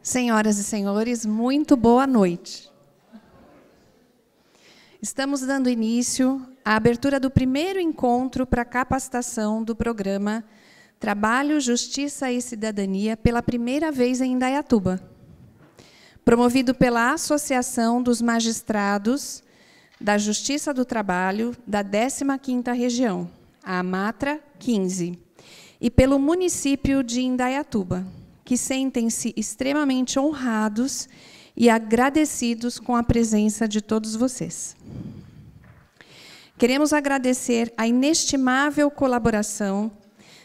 Senhoras e senhores, muito boa noite. Estamos dando início à abertura do primeiro encontro para capacitação do programa Trabalho, Justiça e Cidadania pela primeira vez em Indaiatuba, promovido pela Associação dos Magistrados da Justiça do Trabalho da 15ª Região, a AMATRA 15, e pelo município de Indaiatuba, que sentem-se extremamente honrados e agradecidos com a presença de todos vocês. Queremos agradecer a inestimável colaboração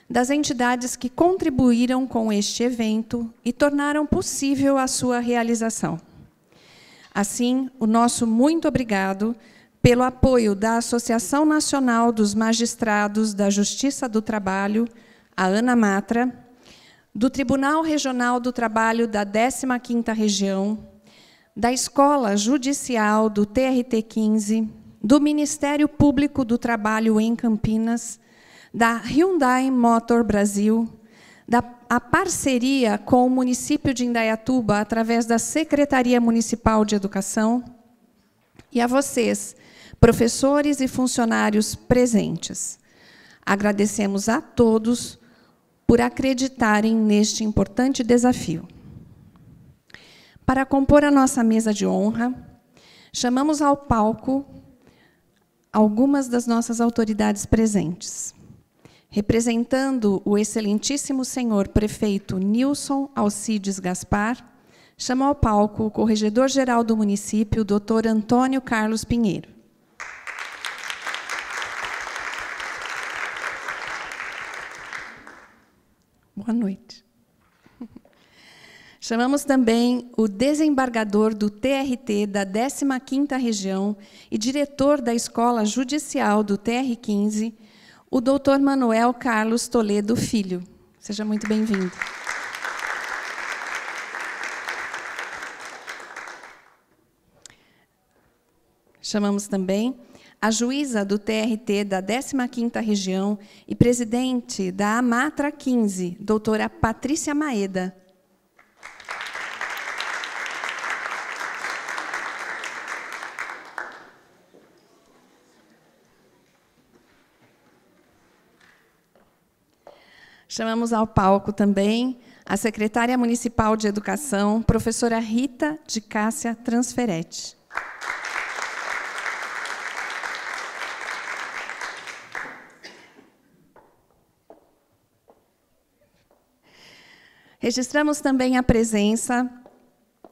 das entidades que contribuíram com este evento e tornaram possível a sua realização. Assim, o nosso muito obrigado pelo apoio da Associação Nacional dos Magistrados da Justiça do Trabalho, a ANAMATRA, do Tribunal Regional do Trabalho da 15ª Região, da Escola Judicial do TRT 15, do Ministério Público do Trabalho em Campinas, da Hyundai Motor Brasil, a parceria com o município de Indaiatuba, através da Secretaria Municipal de Educação, e a vocês, professores e funcionários presentes. Agradecemos a todos por acreditarem neste importante desafio. Para compor a nossa mesa de honra, chamamos ao palco algumas das nossas autoridades presentes. Representando o excelentíssimo senhor prefeito Nilson Alcides Gaspar, chamo ao palco o corregedor-geral do município, Dr. Antônio Carlos Pinheiro. Boa noite. Chamamos também o desembargador do TRT da 15ª Região e diretor da Escola Judicial do TR 15, o doutor Manuel Carlos Toledo Filho. Seja muito bem-vindo. Chamamos também a juíza do TRT da 15ª Região e presidente da AMATRA 15, doutora Patrícia Maeda. Chamamos ao palco também a secretária municipal de Educação, professora Rita de Cássia Transferetti. Registramos também a presença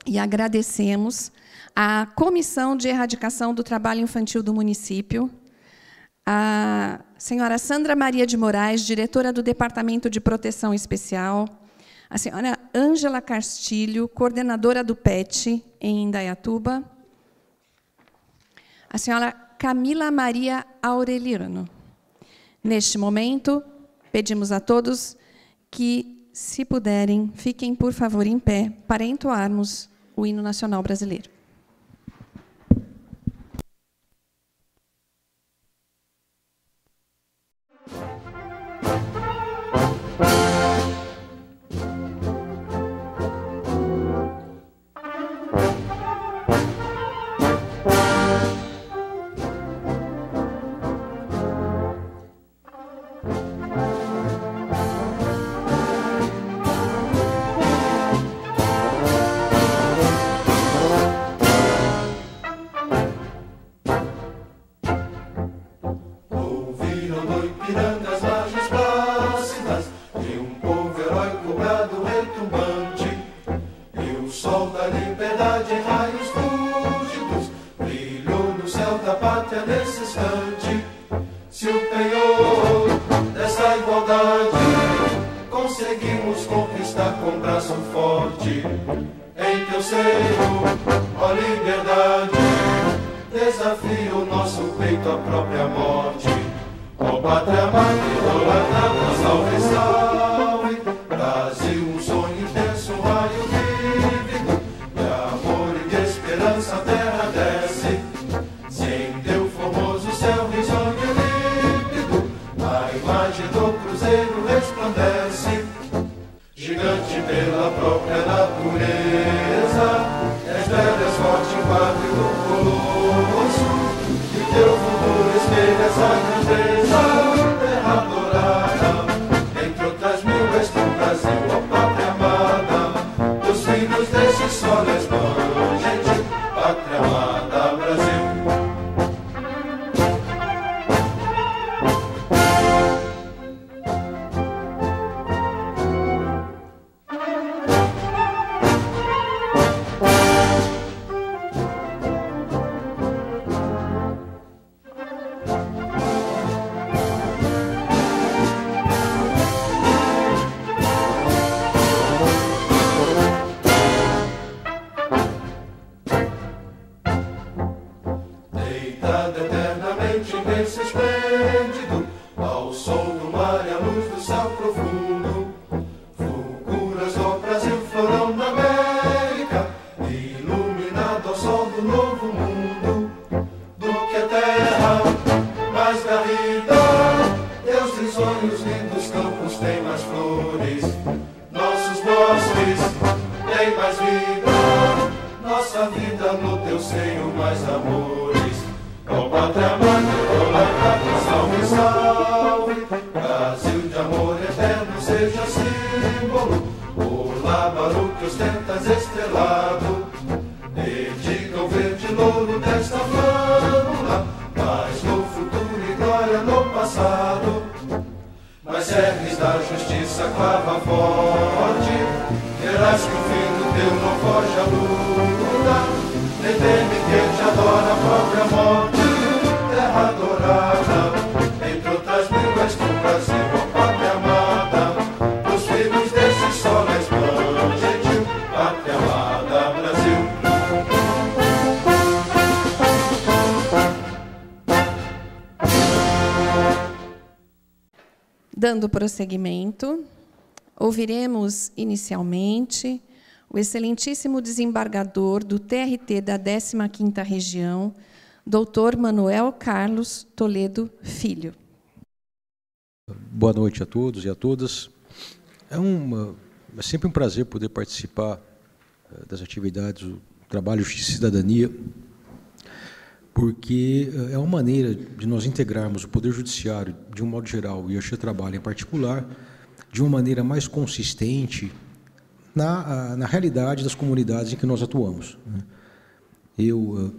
e agradecemos à Comissão de Erradicação do Trabalho Infantil do município, a senhora Sandra Maria de Moraes, diretora do Departamento de Proteção Especial, a senhora Ângela Castilho, coordenadora do PET em Indaiatuba, a senhora Camila Maria Aureliano. Neste momento, pedimos a todos que, se puderem, fiquem, por favor, em pé para entoarmos o hino nacional brasileiro. Resplandece, gigante pela própria natureza. desses soles bons, gente, pátria amada Brasil. Deitada eternamente nesse esplêndido, ao sol do mar e à luz do céu profundo, fulguras do Brasil, florão da América, iluminado ao sol do novo mundo, do que a terra mais garrida, Deus risonhos, lindos campos têm mais flores, nossos bosques têm mais vida, nossa vida no teu seio mais amores. Ó pátria amada, salve, salve, Brasil de amor eterno seja símbolo, o lábaro que ostentas estrelado, dedica o verde louro desta flâmula, paz no futuro e glória no passado. Mas serres da justiça clava forte, verás que o fim do teu não foge à luta, nem teme quem te adora a própria morte, terra adorada, entre outras mil és tu Brasil, ó pátria amada, os filhos desses soles bons, gentil, pátria amada Brasil. Dando prosseguimento, ouviremos inicialmente o excelentíssimo desembargador do TRT da 15ª Região, Dr. Manuel Carlos Toledo Filho. Boa noite a todos e a todas. É sempre um prazer poder participar das atividades do trabalho de cidadania, porque é uma maneira de nós integrarmos o Poder Judiciário, de um modo geral, e o Trabalho em particular, de uma maneira mais consistente na realidade das comunidades em que nós atuamos. Eu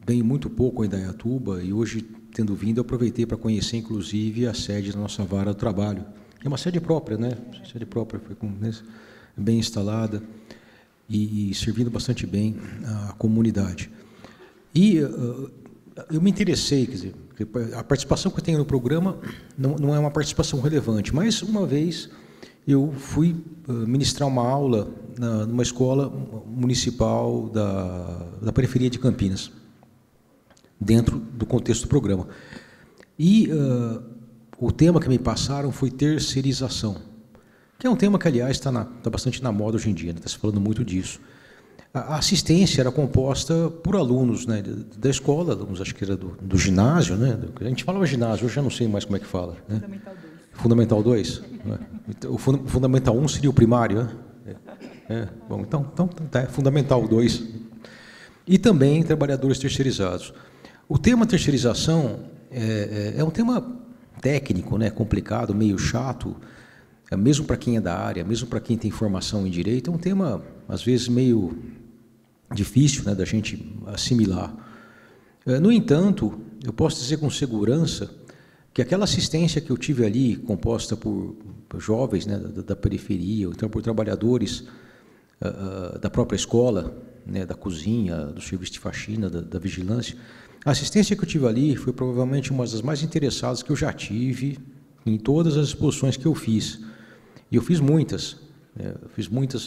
venho muito pouco a Indaiatuba e hoje, tendo vindo, aproveitei para conhecer, inclusive, a sede da nossa vara do trabalho. É uma sede própria, né? Sede própria, foi bem instalada e servindo bastante bem a comunidade. E eu me interessei, quer dizer, a participação que eu tenho no programa não é uma participação relevante, mas uma vez eu fui ministrar uma aula numa escola municipal da periferia de Campinas, dentro do contexto do programa. E o tema que me passaram foi terceirização, que é um tema que, aliás, está bastante na moda hoje em dia, né? Está se falando muito disso. A assistência era composta por alunos, né, da escola, alunos, acho que era do ginásio, né? A gente falava ginásio, hoje já não sei mais como é que fala. Né? Fundamental 2. O Fundamental 1 seria o primário, né? Bom, então tá, Fundamental 2. E também trabalhadores terceirizados. O tema terceirização é um tema técnico, né, complicado, meio chato, mesmo para quem é da área, mesmo para quem tem formação em direito, é um tema, às vezes, meio difícil, né, da gente assimilar. No entanto, eu posso dizer com segurança que aquela assistência que eu tive ali, composta por jovens, né, da periferia, ou então por trabalhadores da própria escola, né, da cozinha, do serviço de faxina, da vigilância, a assistência que eu tive ali foi provavelmente uma das mais interessadas que eu já tive em todas as exposições que eu fiz. E eu fiz muitas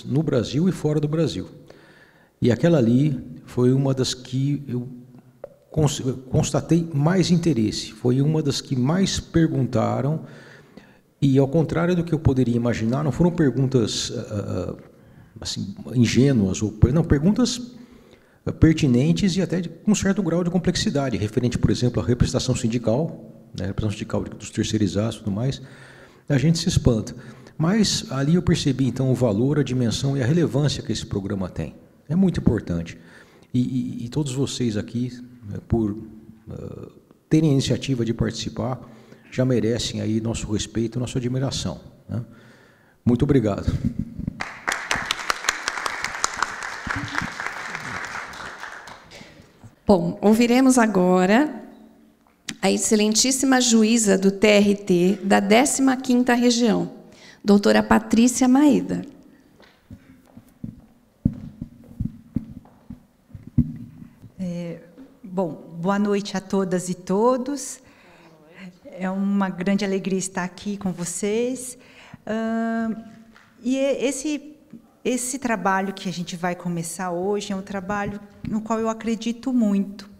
no Brasil e fora do Brasil. E aquela ali foi uma das que eu constatei mais interesse, foi uma das que mais perguntaram, e ao contrário do que eu poderia imaginar, não foram perguntas assim, ingênuas, não, perguntas pertinentes e até com um certo grau de complexidade, referente, por exemplo, à representação sindical, né, representação sindical dos terceirizados e tudo mais. A gente se espanta. Mas ali eu percebi, então, o valor, a dimensão e a relevância que esse programa tem. É muito importante. E todos vocês aqui, por terem a iniciativa de participar, já merecem aí nosso respeito, nossa admiração, né? Muito obrigado. Bom, ouviremos agora a excelentíssima juíza do TRT da 15ª Região, doutora Patrícia Maeda. Bom, boa noite a todas e todos. É uma grande alegria estar aqui com vocês. E esse trabalho que a gente vai começar hoje é um trabalho no qual eu acredito muito,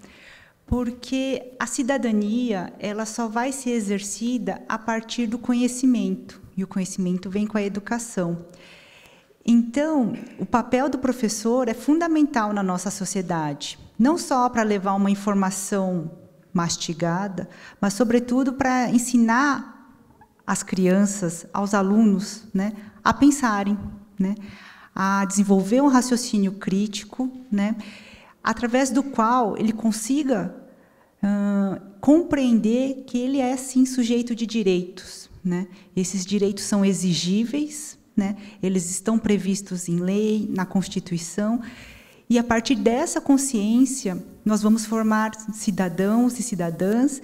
porque a cidadania ela só vai ser exercida a partir do conhecimento, e o conhecimento vem com a educação. Então, o papel do professor é fundamental na nossa sociedade, não só para levar uma informação mastigada, mas, sobretudo, para ensinar as crianças, aos alunos, né, a pensarem, né, a desenvolver um raciocínio crítico, né, através do qual ele consiga compreender que ele é, sim, sujeito de direitos, né? Esses direitos são exigíveis, né? Eles estão previstos em lei, na Constituição, e, a partir dessa consciência, nós vamos formar cidadãos e cidadãs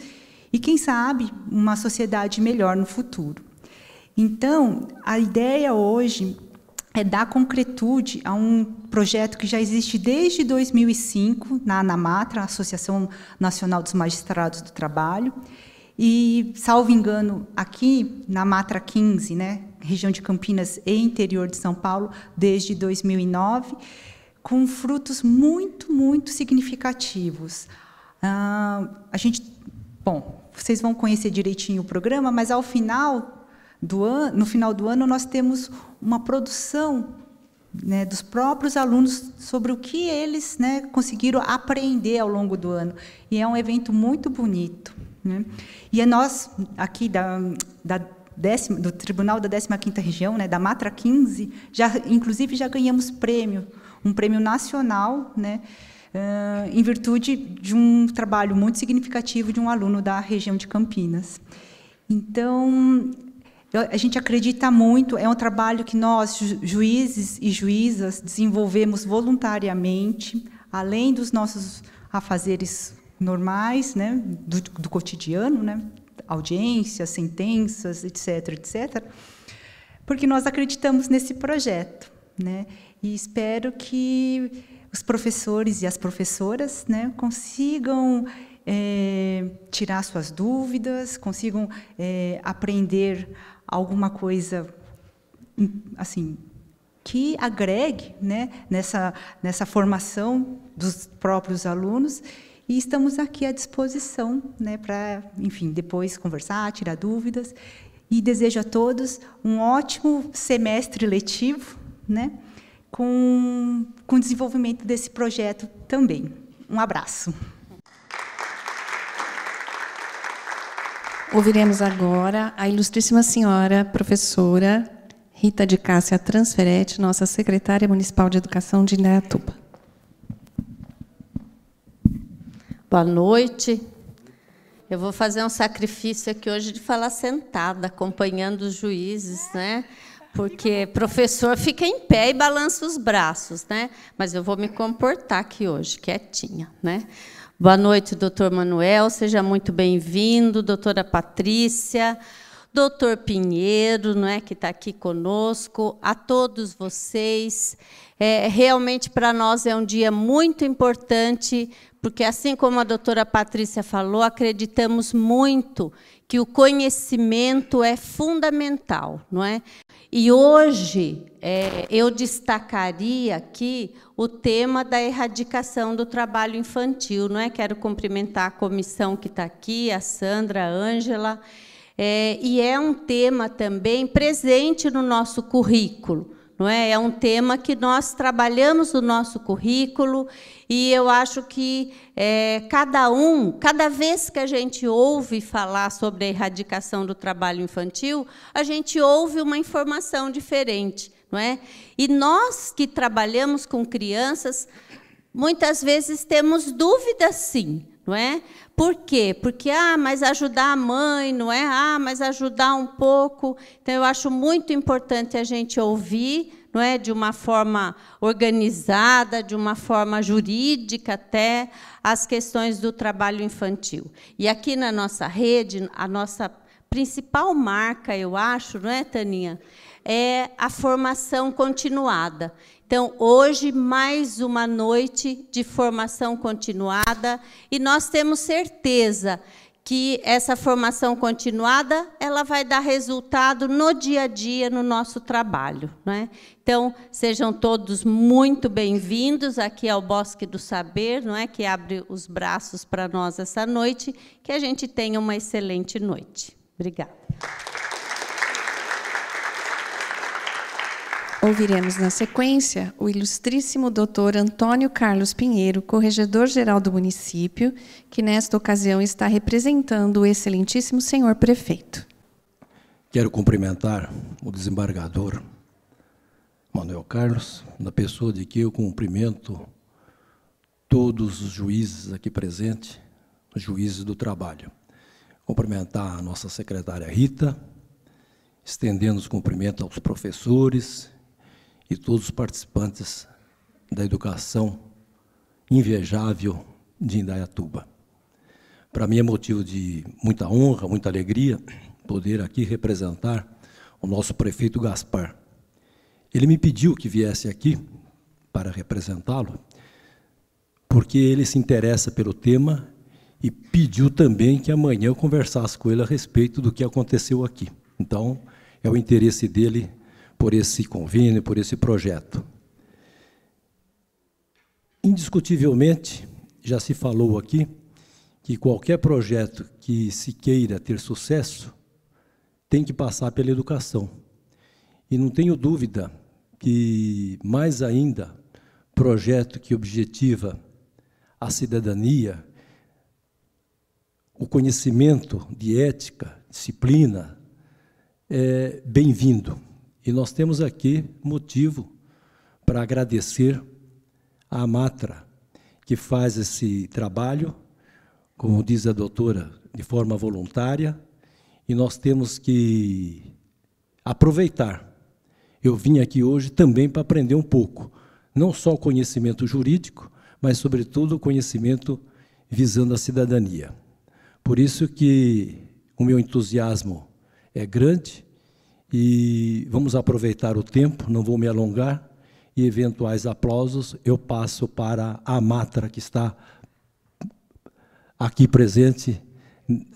e, quem sabe, uma sociedade melhor no futuro. Então, a ideia hoje é dar concretude a um projeto que já existe desde 2005, na ANAMATRA, Associação Nacional dos Magistrados do Trabalho, e, salvo engano, aqui na Matra 15, né, região de Campinas e interior de São Paulo, desde 2009, com frutos muito, muito significativos. Bom, vocês vão conhecer direitinho o programa, mas, ao final do ano, no final do ano, nós temos uma produção, né, dos próprios alunos sobre o que eles, né, conseguiram aprender ao longo do ano. E é um evento muito bonito, né? E nós, aqui do Tribunal da 15ª Região, né, da Matra 15, inclusive já ganhamos um prêmio nacional, né, em virtude de um trabalho muito significativo de um aluno da região de Campinas. Então, a gente acredita muito, é um trabalho que nós, juízes e juízas, desenvolvemos voluntariamente, além dos nossos afazeres normais, né, do cotidiano, né, audiências, sentenças, etc., etc., porque nós acreditamos nesse projeto, né, e espero que os professores e as professoras, né, consigam tirar suas dúvidas, consigam aprender alguma coisa assim que agregue, né, nessa formação dos próprios alunos, e estamos aqui à disposição, né, para, enfim, depois conversar, tirar dúvidas, e desejo a todos um ótimo semestre letivo, né, com o desenvolvimento desse projeto também. Um abraço. Ouviremos agora a ilustríssima senhora professora Rita de Cássia Transferetti, nossa secretária municipal de educação de Indaiatuba. Boa noite. Eu vou fazer um sacrifício aqui hoje de falar sentada, acompanhando os juízes, né? Porque professor fica em pé e balança os braços, né? Mas eu vou me comportar aqui hoje, quietinha, né? Boa noite, doutor Manuel, seja muito bem-vindo, doutora Patrícia, doutor Pinheiro, não é, que está aqui conosco, a todos vocês. Realmente, para nós, é um dia muito importante, porque, assim como a doutora Patrícia falou, acreditamos muito que o conhecimento é fundamental, não é? E hoje eu destacaria aqui o tema da erradicação do trabalho infantil, não é? Quero cumprimentar a comissão que está aqui, a Sandra, a Ângela, e é um tema também presente no nosso currículo, não é? É um tema que nós trabalhamos no nosso currículo, e eu acho que cada vez que a gente ouve falar sobre a erradicação do trabalho infantil, a gente ouve uma informação diferente, não é? E nós que trabalhamos com crianças, muitas vezes temos dúvidas, sim, não é? Por quê? Porque, mas ajudar a mãe, não é? Mas ajudar um pouco. Então, eu acho muito importante a gente ouvir, não é, de uma forma organizada, de uma forma jurídica até, as questões do trabalho infantil. E aqui na nossa rede, a nossa principal marca, eu acho, não é, Taninha, é a formação continuada. Então, hoje, mais uma noite de formação continuada, e nós temos certeza que essa formação continuada ela vai dar resultado no dia a dia, no nosso trabalho, não é? Então, sejam todos muito bem-vindos aqui ao Bosque do Saber, não é? Que abre os braços para nós essa noite, que a gente tenha uma excelente noite. Obrigada. Ouviremos, na sequência, o ilustríssimo doutor Antônio Carlos Pinheiro, corregedor-geral do município, que, nesta ocasião, está representando o excelentíssimo senhor prefeito. Quero cumprimentar o desembargador Manuel Carlos, na pessoa de que eu cumprimento todos os juízes aqui presentes, os juízes do trabalho. Cumprimentar a nossa secretária Rita, estendendo os cumprimentos aos professores e todos os participantes da educação invejável de Indaiatuba. Para mim é motivo de muita honra, muita alegria poder aqui representar o nosso prefeito Gaspar. Ele me pediu que viesse aqui para representá-lo, porque ele se interessa pelo tema e pediu também que amanhã eu conversasse com ele a respeito do que aconteceu aqui. Então, é o interesse dele por esse convênio, por esse projeto. Indiscutivelmente, já se falou aqui, que qualquer projeto que se queira ter sucesso tem que passar pela educação. E não tenho dúvida que, mais ainda, projeto que objetiva a cidadania, o conhecimento de ética, disciplina, é bem-vindo. E nós temos aqui motivo para agradecer à Matra, que faz esse trabalho, como diz a doutora, de forma voluntária, e nós temos que aproveitar. Eu vim aqui hoje também para aprender um pouco, não só o conhecimento jurídico, mas, sobretudo, o conhecimento visando a cidadania. Por isso que o meu entusiasmo é grande, e vamos aproveitar o tempo, não vou me alongar, e eventuais aplausos eu passo para a Matra, que está aqui presente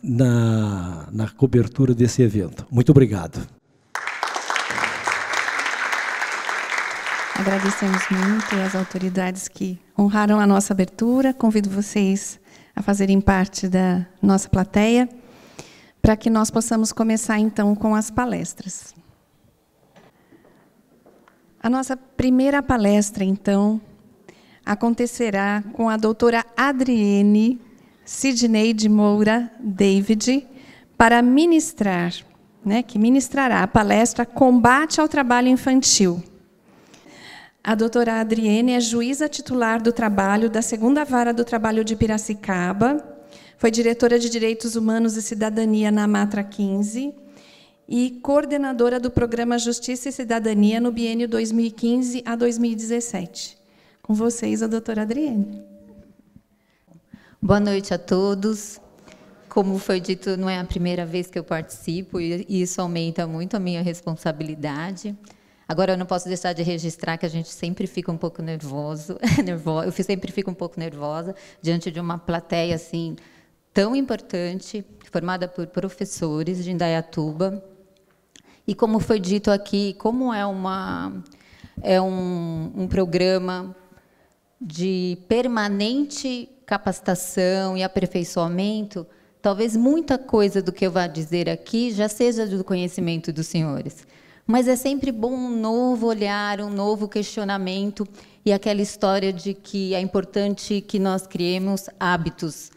na cobertura desse evento. Muito obrigado. Agradecemos muito às autoridades que honraram a nossa abertura. Convido vocês a fazerem parte da nossa plateia, para que nós possamos começar, então, com as palestras. A nossa primeira palestra, então, acontecerá com a doutora Adriene Sidney de Moura David, para ministrar, que ministrará a palestra Combate ao Trabalho Infantil. A doutora Adriene é juíza titular do trabalho da 2ª Vara do Trabalho de Piracicaba, foi diretora de Direitos Humanos e Cidadania na Matra 15 e coordenadora do Programa Justiça e Cidadania no biênio 2015 a 2017. Com vocês, a doutora Adriene. Boa noite a todos. Como foi dito, não é a primeira vez que eu participo e isso aumenta muito a minha responsabilidade. Agora, eu não posso deixar de registrar que a gente sempre fica um pouco nervoso. Eu sempre fico um pouco nervosa diante de uma plateia assim tão importante, formada por professores de Indaiatuba. E, como foi dito aqui, como é um programa de permanente capacitação e aperfeiçoamento, talvez muita coisa do que eu vá dizer aqui já seja do conhecimento dos senhores. Mas é sempre bom um novo olhar, um novo questionamento, e aquela história de que é importante que nós criemos hábitos.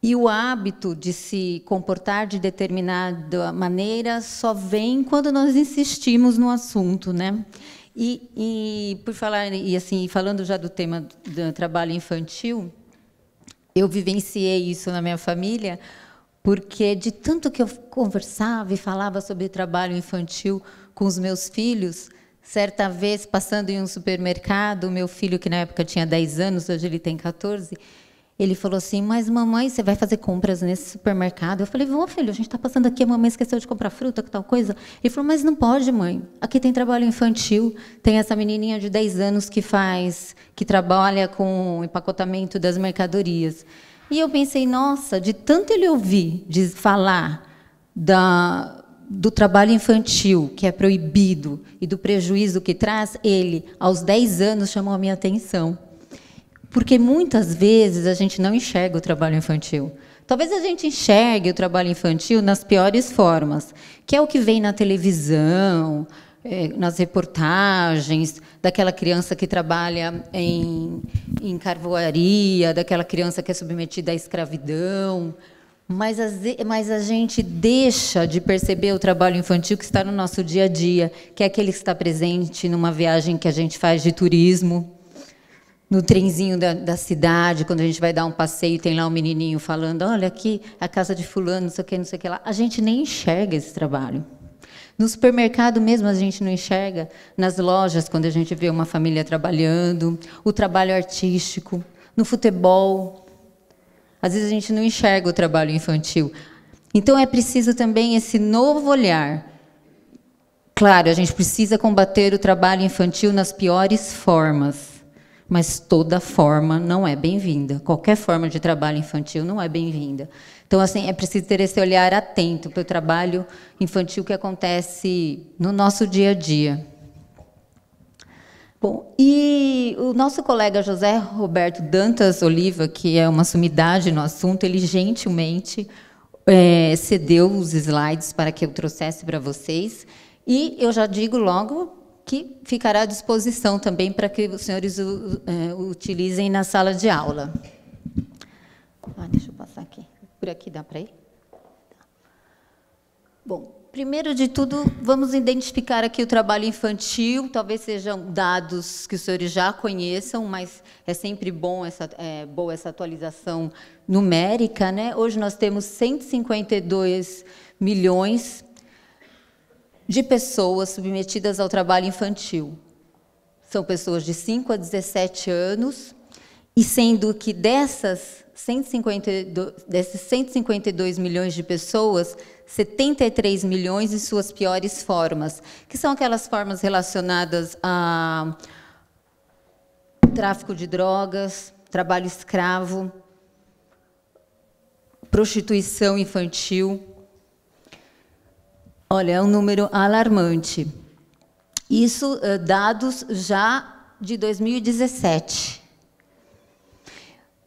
E o hábito de se comportar de determinada maneira só vem quando nós insistimos no assunto, né? E por falar, e assim, falando já do tema do trabalho infantil, eu vivenciei isso na minha família, porque de tanto que eu conversava e falava sobre trabalho infantil com os meus filhos, Certa vez, passando em um supermercado, meu filho, que na época tinha 10 anos, hoje ele tem 14, ele falou assim, mas mamãe, você vai fazer compras nesse supermercado? Eu falei, vamos, filho, a gente está passando aqui, a mamãe esqueceu de comprar fruta, que tal coisa. Ele falou, mas não pode, mãe. Aqui tem trabalho infantil, tem essa menininha de 10 anos que trabalha com o empacotamento das mercadorias. E eu pensei, nossa, de tanto ele ouvir de falar do trabalho infantil, que é proibido, e do prejuízo que traz, ele, aos 10 anos, chamou a minha atenção. Porque, muitas vezes, a gente não enxerga o trabalho infantil. Talvez a gente enxergue o trabalho infantil nas piores formas, que é o que vem na televisão, nas reportagens, daquela criança que trabalha em carvoaria, daquela criança que é submetida à escravidão. Mas a gente deixa de perceber o trabalho infantil que está no nosso dia a dia, que é aquele que está presente numa viagem que a gente faz de turismo, no trenzinho da cidade, quando a gente vai dar um passeio, tem lá um menininho falando, olha, aqui a casa de fulano, não sei o que lá. A gente nem enxerga esse trabalho. No supermercado mesmo a gente não enxerga, nas lojas, quando a gente vê uma família trabalhando, o trabalho artístico, no futebol. Às vezes a gente não enxerga o trabalho infantil. Então é preciso também esse novo olhar. Claro, a gente precisa combater o trabalho infantil nas piores formas. Mas toda forma não é bem-vinda. Qualquer forma de trabalho infantil não é bem-vinda. Então, assim, é preciso ter esse olhar atento para o trabalho infantil que acontece no nosso dia a dia. Bom, e o nosso colega José Roberto Dantas Oliva, que é uma sumidade no assunto, ele gentilmente cedeu os slides para que eu trouxesse para vocês. E eu já digo logo que ficará à disposição também para que os senhores utilizem na sala de aula. Deixa eu passar aqui. Por aqui dá para ir? Bom, primeiro de tudo, vamos identificar aqui o trabalho infantil. Talvez sejam dados que os senhores já conheçam, mas é sempre boa essa atualização numérica, né? Hoje nós temos 152 milhões de pessoas submetidas ao trabalho infantil. São pessoas de 5 a 17 anos, e sendo que desses 152 milhões de pessoas, 73 milhões em suas piores formas, que são aquelas formas relacionadas a tráfico de drogas, trabalho escravo, prostituição infantil. Olha, é um número alarmante. Isso, dados já de 2017.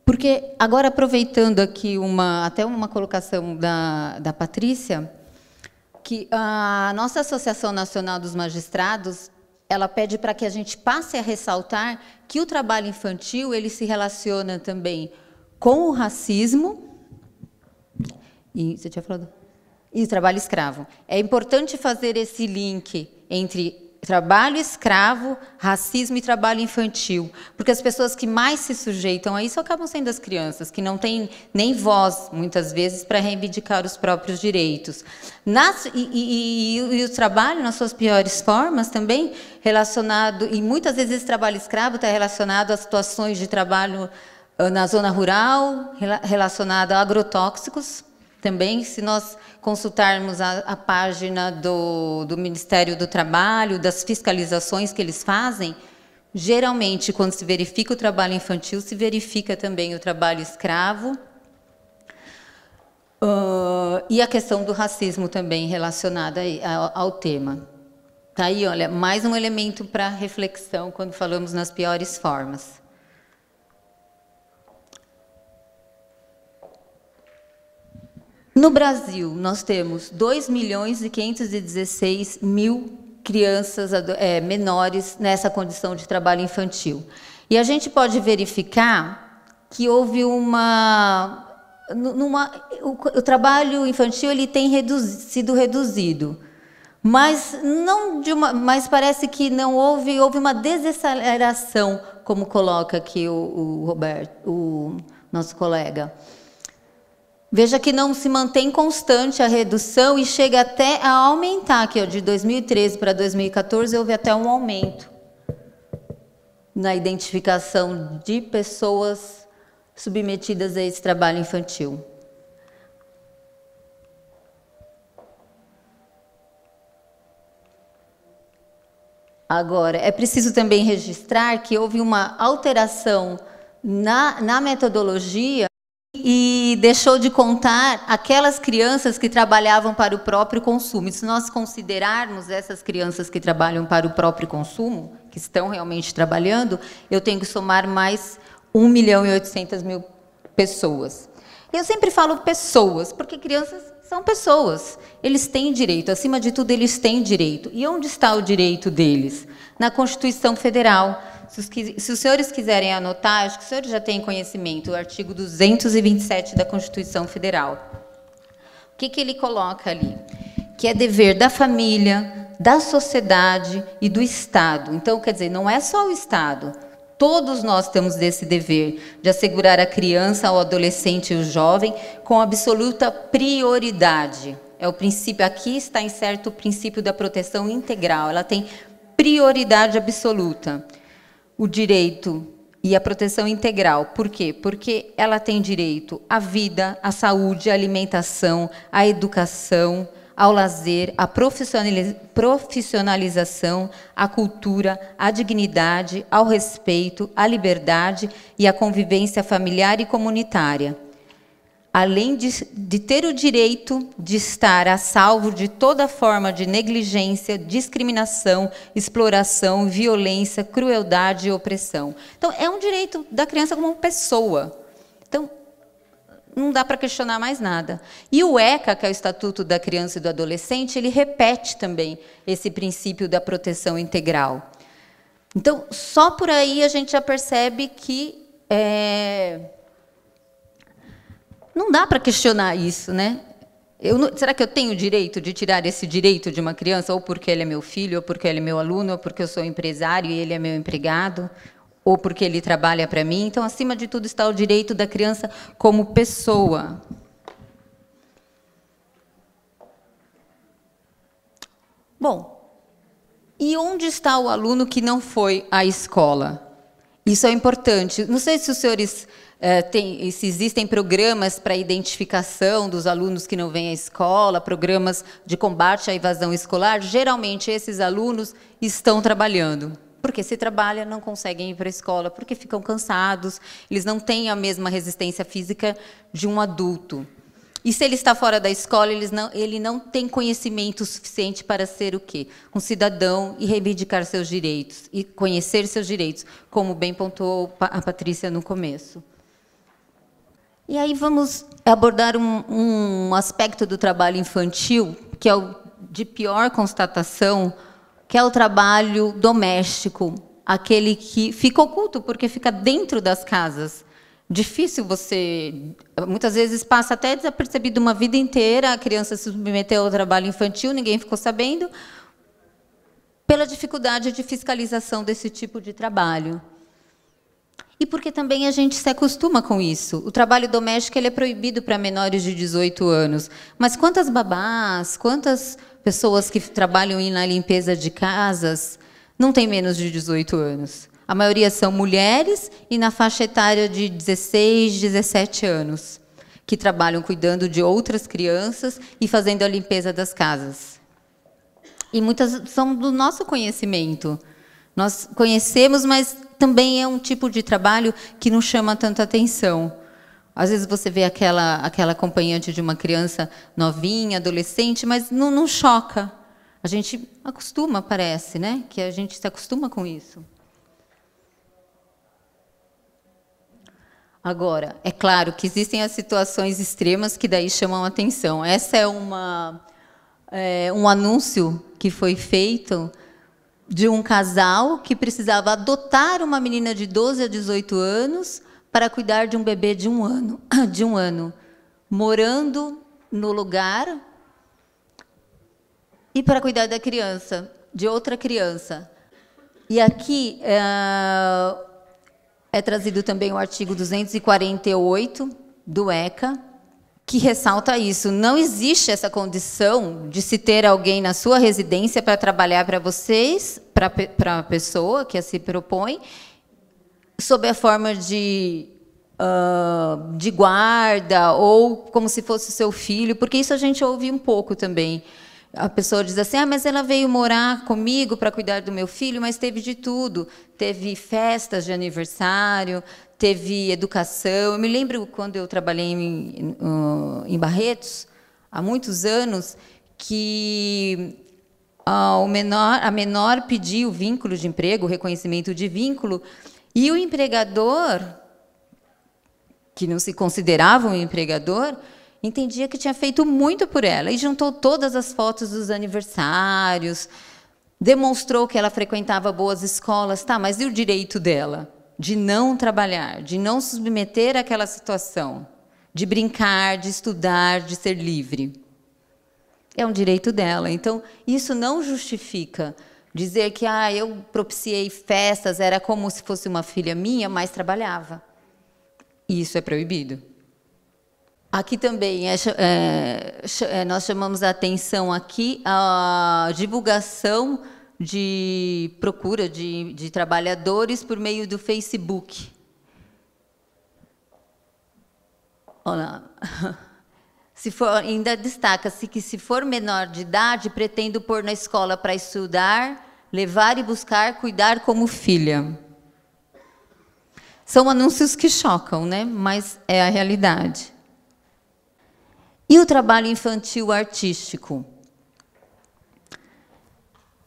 Porque, agora, aproveitando aqui até uma colocação da Patrícia, que a nossa Associação Nacional dos Magistrados, ela pede para que a gente passe a ressaltar que o trabalho infantil ele se relaciona também com o racismo. E você tinha falado? E trabalho escravo. É importante fazer esse link entre trabalho escravo, racismo e trabalho infantil, porque as pessoas que mais se sujeitam a isso acabam sendo as crianças, que não têm nem voz, muitas vezes, para reivindicar os próprios direitos. E o trabalho, nas suas piores formas, também relacionado, e muitas vezes esse trabalho escravo está relacionado a situações de trabalho na zona rural, relacionado a agrotóxicos. Também, se nós consultarmos a página do Ministério do Trabalho, das fiscalizações que eles fazem, geralmente, quando se verifica o trabalho infantil, se verifica também o trabalho escravo, e a questão do racismo também relacionada ao tema. Tá aí, olha, mais um elemento para reflexão quando falamos nas piores formas. No Brasil, nós temos 2.516.000 crianças menores nessa condição de trabalho infantil. E a gente pode verificar que houve o trabalho infantil ele tem sido reduzido, mas parece que não houve uma desaceleração, como coloca aqui o Roberto, o nosso colega. Veja que não se mantém constante a redução e chega até a aumentar, aqui, ó, de 2013 para 2014, houve até um aumento na identificação de pessoas submetidas a esse trabalho infantil. Agora, é preciso também registrar que houve uma alteração na metodologia e deixou de contar aquelas crianças que trabalhavam para o próprio consumo. E se nós considerarmos essas crianças que trabalham para o próprio consumo, que estão realmente trabalhando, eu tenho que somar mais 1.800.000 pessoas. Eu sempre falo pessoas, porque crianças são pessoas. Eles têm direito, acima de tudo, eles têm direito. E onde está o direito deles? Na Constituição Federal. Se os senhores quiserem anotar, acho que os senhores já têm conhecimento, o artigo 227 da Constituição Federal. O que ele coloca ali? Que é dever da família, da sociedade e do Estado. Então, quer dizer, não é só o Estado. Todos nós temos esse dever de assegurar a criança, o adolescente e o jovem com absoluta prioridade. É o princípio, aqui está incerto o princípio da proteção integral. Ela tem prioridade absoluta. O direito e a proteção integral. Por quê? Porque ela tem direito à vida, à saúde, à alimentação, à educação, ao lazer, à profissionalização, à cultura, à dignidade, ao respeito, à liberdade e à convivência familiar e comunitária. Além de ter o direito de estar a salvo de toda forma de negligência, discriminação, exploração, violência, crueldade e opressão. Então, é um direito da criança como pessoa. Então, não dá para questionar mais nada. E o ECA, que é o Estatuto da Criança e do Adolescente, ele repete também esse princípio da proteção integral. Então, só por aí a gente já percebe que não dá para questionar isso, né? Será que eu tenho o direito de tirar esse direito de uma criança, ou porque ele é meu filho, ou porque ele é meu aluno, ou porque eu sou empresário e ele é meu empregado, ou porque ele trabalha para mim? Então, acima de tudo, está o direito da criança como pessoa. Bom, e onde está o aluno que não foi à escola? Isso é importante. Não sei se os senhores se existem programas para identificação dos alunos que não vêm à escola, programas de combate à evasão escolar. Geralmente, esses alunos estão trabalhando. Porque se trabalha, não conseguem ir para a escola, porque ficam cansados, eles não têm a mesma resistência física de um adulto. E se ele está fora da escola, ele não tem conhecimento suficiente para ser o quê? Um cidadão e reivindicar seus direitos, e conhecer seus direitos, como bem pontuou a Patrícia no começo. E aí vamos abordar um aspecto do trabalho infantil, que é o de pior constatação, que é o trabalho doméstico, aquele que fica oculto, porque fica dentro das casas. Difícil você... Muitas vezes passa até desapercebido uma vida inteira, a criança se submeteu ao trabalho infantil, ninguém ficou sabendo, pela dificuldade de fiscalização desse tipo de trabalho. E porque também a gente se acostuma com isso. O trabalho doméstico ele é proibido para menores de 18 anos. Mas quantas babás, quantas pessoas que trabalham na limpeza de casas não têm menos de 18 anos? A maioria são mulheres e na faixa etária de 16, 17 anos, que trabalham cuidando de outras crianças e fazendo a limpeza das casas. E muitas são do nosso conhecimento. Nós conhecemos, mas também é um tipo de trabalho que não chama tanta atenção. Às vezes você vê aquela acompanhante de uma criança novinha, adolescente, mas não choca. A gente acostuma, parece, né? Que a gente se acostuma com isso. Agora, é claro que existem as situações extremas que daí chamam a atenção. Essa é um anúncio que foi feito de um casal que precisava adotar uma menina de 12 a 18 anos para cuidar de um bebê de um ano, morando no lugar e para cuidar da criança, de outra criança. E aqui é trazido também o artigo 248 do ECA, que ressalta isso. Não existe essa condição de se ter alguém na sua residência para trabalhar para vocês, para a pessoa que se propõe, sob a forma de guarda, ou como se fosse seu filho, porque isso a gente ouve um pouco também. A pessoa diz assim, mas ela veio morar comigo para cuidar do meu filho, mas teve de tudo. Teve festas de aniversário, teve educação. Eu me lembro quando eu trabalhei em Barretos, há muitos anos, que a menor pediu o vínculo de emprego, o reconhecimento de vínculo, e o empregador, que não se considerava um empregador, entendia que tinha feito muito por ela e juntou todas as fotos dos aniversários, demonstrou que ela frequentava boas escolas, tá, mas e o direito dela de não trabalhar, de não se submeter àquela situação, de brincar, de estudar, de ser livre? É um direito dela. Então, isso não justifica dizer que eu propiciei festas, era como se fosse uma filha minha, mas trabalhava. Isso é proibido. Aqui também nós chamamos a atenção aqui a divulgação de procura de trabalhadores por meio do Facebook. Olha, ainda destaca-se que, se for menor de idade, pretendo pôr na escola para estudar, levar e buscar, cuidar como filha. São anúncios que chocam, né? Mas é a realidade. E o trabalho infantil artístico?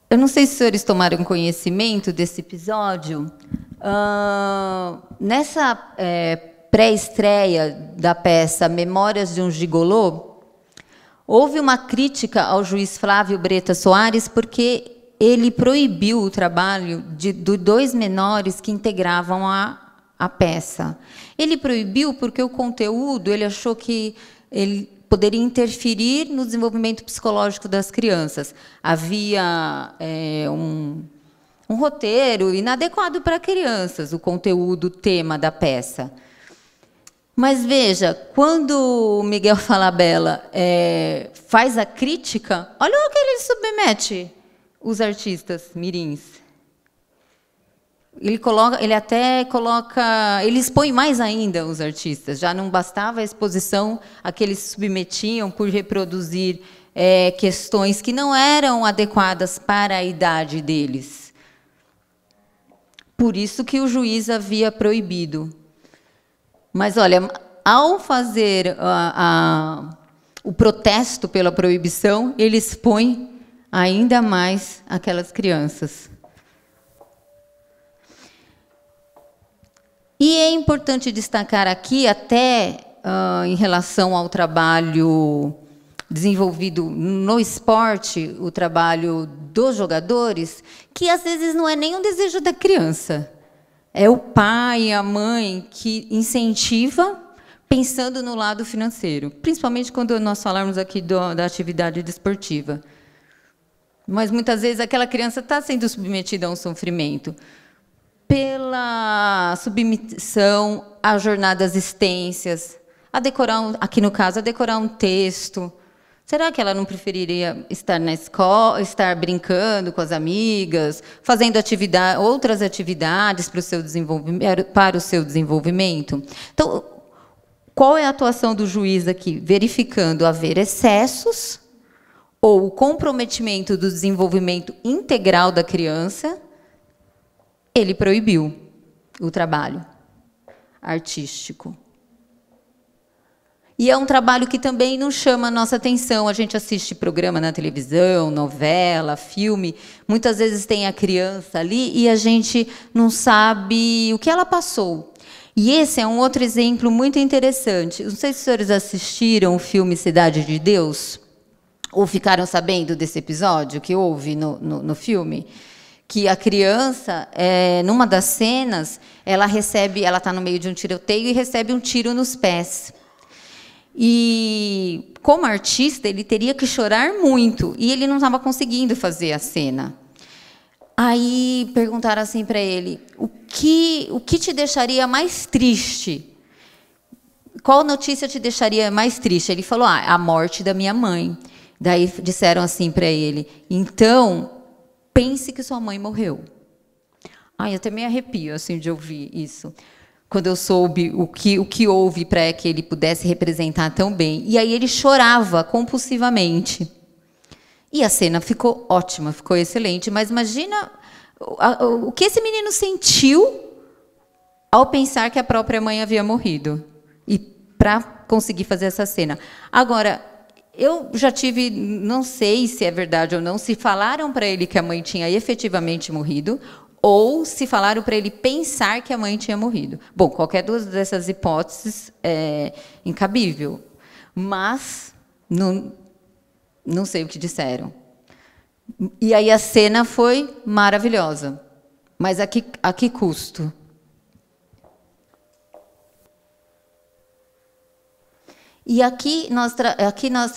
Eu não sei se os senhores tomaram conhecimento desse episódio. Nessa pré-estreia da peça Memórias de um Gigolô, houve uma crítica ao juiz Flávio Breta Soares porque ele proibiu o trabalho de 2 menores que integravam a peça. Ele proibiu porque o conteúdo, ele achou que ele poderia interferir no desenvolvimento psicológico das crianças. Havia um roteiro inadequado para crianças, o conteúdo, o tema da peça. Mas veja, quando o Miguel Falabella faz a crítica, olha o que ele submete os artistas mirins. Ele expõe mais ainda os artistas. Já não bastava a exposição a que eles se submetiam por reproduzir questões que não eram adequadas para a idade deles. Por isso que o juiz havia proibido. Mas, olha, ao fazer o protesto pela proibição, ele expõe ainda mais aquelas crianças. E é importante destacar aqui, até em relação ao trabalho desenvolvido no esporte, o trabalho dos jogadores, que às vezes não é nem um desejo da criança. É o pai, a mãe que incentiva, pensando no lado financeiro, principalmente quando nós falarmos aqui da atividade desportiva. Mas, muitas vezes, aquela criança está sendo submetida a um sofrimento pela submissão a jornadas extensas, a decorar, aqui no caso, a decorar um texto. Será que ela não preferiria estar na escola, estar brincando com as amigas, fazendo outras atividades para o seu desenvolvimento? Então, qual é a atuação do juiz aqui? Verificando haver excessos ou o comprometimento do desenvolvimento integral da criança, ele proibiu o trabalho artístico. E é um trabalho que também não chama a nossa atenção. A gente assiste programa na televisão, novela, filme. Muitas vezes tem a criança ali e a gente não sabe o que ela passou. E esse é um outro exemplo muito interessante. Não sei se os senhores assistiram o filme Cidade de Deus, ou ficaram sabendo desse episódio que houve no filme, que a criança, numa das cenas, ela está no meio de um tiroteio e recebe um tiro nos pés. E, como artista, ele teria que chorar muito, e ele não estava conseguindo fazer a cena. Aí perguntaram assim para ele: o que te deixaria mais triste? qual notícia te deixaria mais triste? Ele falou, a morte da minha mãe. Daí disseram assim para ele, então, pense que sua mãe morreu. Ai, eu até me arrepio assim, de ouvir isso. Quando eu soube o que houve para que ele pudesse representar tão bem. E aí ele chorava compulsivamente. E a cena ficou ótima, ficou excelente. Mas imagina o que esse menino sentiu ao pensar que a própria mãe havia morrido. E para conseguir fazer essa cena. Agora, eu já tive, não sei se é verdade ou não, se falaram para ele que a mãe tinha efetivamente morrido, ou se falaram para ele pensar que a mãe tinha morrido. Bom, qualquer duas dessas hipóteses é incabível. Mas não sei o que disseram. E aí a cena foi maravilhosa. Mas a que custo? E aqui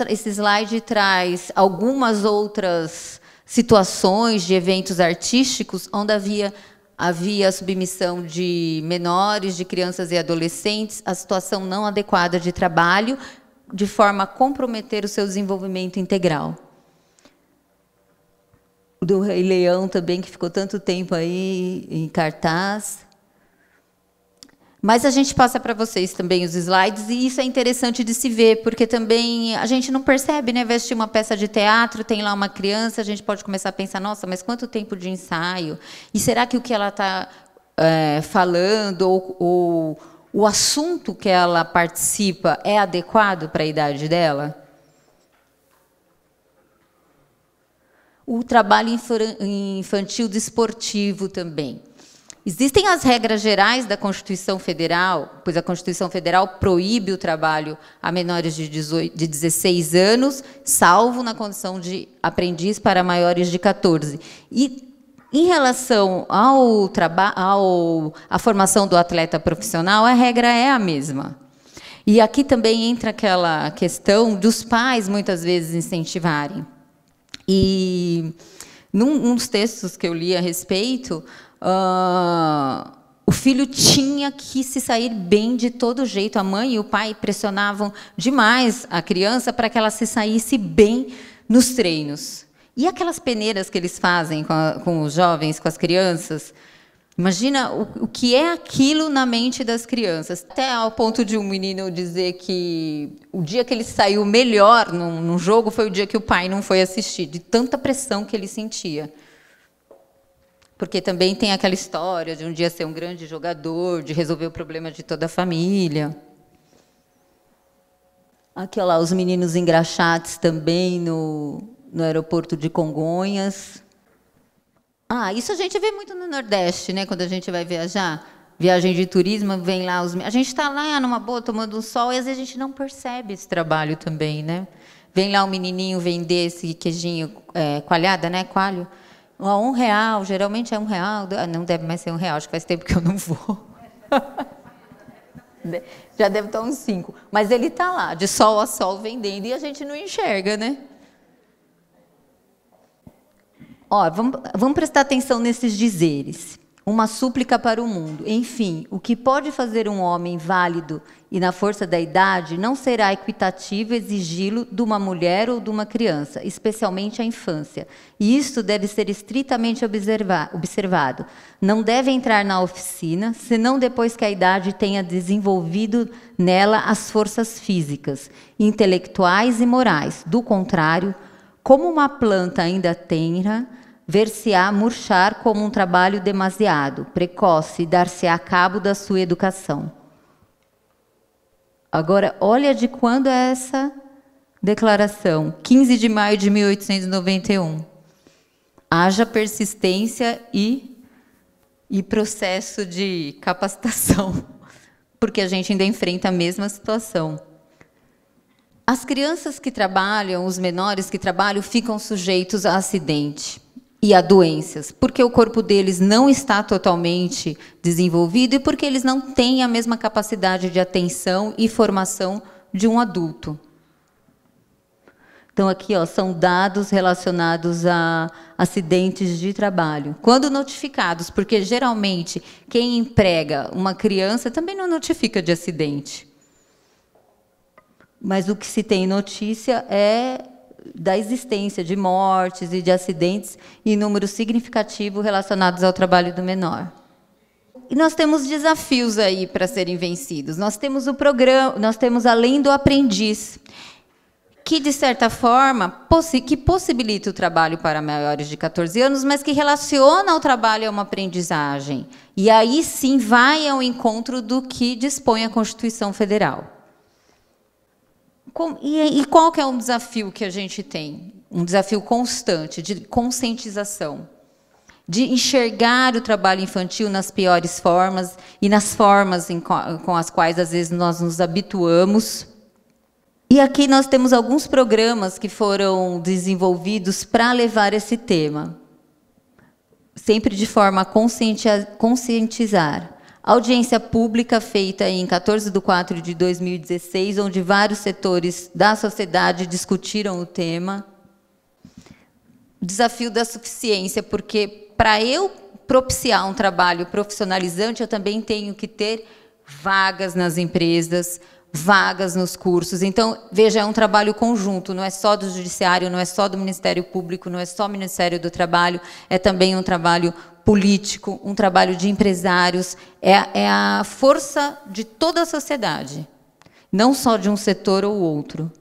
esse slide traz algumas outras situações de eventos artísticos onde havia submissão de menores, de crianças e adolescentes à situação não adequada de trabalho, de forma a comprometer o seu desenvolvimento integral. O do Rei Leão também, que ficou tanto tempo aí em cartaz. Mas a gente passa para vocês também os slides, e isso é interessante de se ver, porque também a gente não percebe, né? Vestir uma peça de teatro, tem lá uma criança, a gente pode começar a pensar, nossa, mas quanto tempo de ensaio? E será que o que ela está falando, ou o assunto que ela participa, é adequado para a idade dela? O trabalho infantil desportivo também. Existem as regras gerais da Constituição Federal, pois a Constituição Federal proíbe o trabalho a menores de 16 anos, salvo na condição de aprendiz para maiores de 14. E, em relação à formação do atleta profissional, a regra é a mesma. E aqui também entra aquela questão dos pais, muitas vezes, incentivarem. E, num dos textos que eu li a respeito, o filho tinha que se sair bem de todo jeito. A mãe e o pai pressionavam demais a criança para que ela se saísse bem nos treinos. E aquelas peneiras que eles fazem com os jovens, com as crianças, imagina o que é aquilo na mente das crianças. Até ao ponto de um menino dizer que o dia que ele saiu melhor num jogo foi o dia que o pai não foi assistir, de tanta pressão que ele sentia. Porque também tem aquela história de um dia ser um grande jogador, de resolver o problema de toda a família. Aqui, olha lá, os meninos engraxates também no aeroporto de Congonhas. Isso a gente vê muito no Nordeste, né? Quando a gente vai viajar. Viagem de turismo, vem lá a gente está lá numa boa, tomando um sol, e às vezes a gente não percebe esse trabalho também, né? Vem lá um menininho vender esse queijinho coalhada, né? Coalho. R$1, geralmente é R$1. Não deve mais ser R$1, acho que faz tempo que eu não vou. Já deve estar uns 5. Mas ele está lá, de sol a sol, vendendo, e a gente não enxerga, né? Vamos prestar atenção nesses dizeres. Uma súplica para o mundo. Enfim, o que pode fazer um homem válido e na força da idade não será equitativo exigi-lo de uma mulher ou de uma criança, especialmente a infância. E isto deve ser estritamente observado. Não deve entrar na oficina, senão depois que a idade tenha desenvolvido nela as forças físicas, intelectuais e morais. Do contrário, como uma planta ainda tenra, ver-se-á murchar como um trabalho demasiado precoce e dar-se-á cabo da sua educação. Agora, olha de quando é essa declaração. 15 de maio de 1891. Haja persistência e processo de capacitação, porque a gente ainda enfrenta a mesma situação. As crianças que trabalham, os menores que trabalham, ficam sujeitos a acidente e a doenças, porque o corpo deles não está totalmente desenvolvido e porque eles não têm a mesma capacidade de atenção e formação de um adulto. Então, aqui são dados relacionados a acidentes de trabalho. Quando notificados, porque geralmente quem emprega uma criança também não notifica de acidente. Mas o que se tem notícia é da existência de mortes e de acidentes em número significativo relacionados ao trabalho do menor. E nós temos desafios aí para serem vencidos. Nós temos o programa, nós temos Além do Aprendiz, que, de certa forma, que possibilita o trabalho para maiores de 14 anos, mas que relaciona o trabalho a uma aprendizagem. E aí, sim, vai ao encontro do que dispõe a Constituição Federal. E qual que é um desafio que a gente tem? Um desafio constante, de conscientização, de enxergar o trabalho infantil nas piores formas e nas formas com as quais, às vezes, nós nos habituamos. E aqui nós temos alguns programas que foram desenvolvidos para levar esse tema, sempre de forma a conscientizar. Audiência pública feita em 14/4 de 2016, onde vários setores da sociedade discutiram o tema. O desafio da suficiência, porque para eu propiciar um trabalho profissionalizante, eu também tenho que ter vagas nas empresas, vagas nos cursos. Então, veja, é um trabalho conjunto, não é só do Judiciário, não é só do Ministério Público, não é só do Ministério do Trabalho, é também um trabalho político, um trabalho de empresários, é a força de toda a sociedade, não só de um setor ou outro.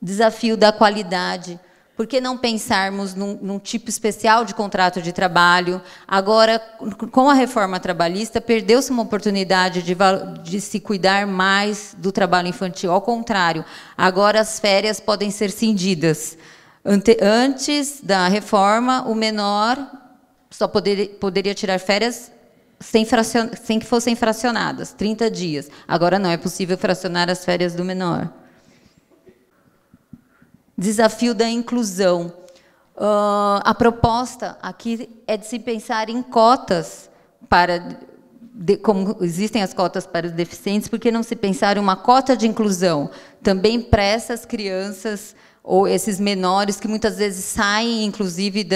Desafio da qualidade. Por que não pensarmos num tipo especial de contrato de trabalho? Agora, com a reforma trabalhista, perdeu-se uma oportunidade de se cuidar mais do trabalho infantil. Ao contrário, agora as férias podem ser cindidas. Antes da reforma, o menor só poderia tirar férias sem que fossem fracionadas, 30 dias. Agora não, é possível fracionar as férias do menor. Desafio da inclusão. A proposta aqui é de se pensar em cotas como existem as cotas para os deficientes, por que não se pensar em uma cota de inclusão também para essas crianças ou esses menores que muitas vezes saem, inclusive,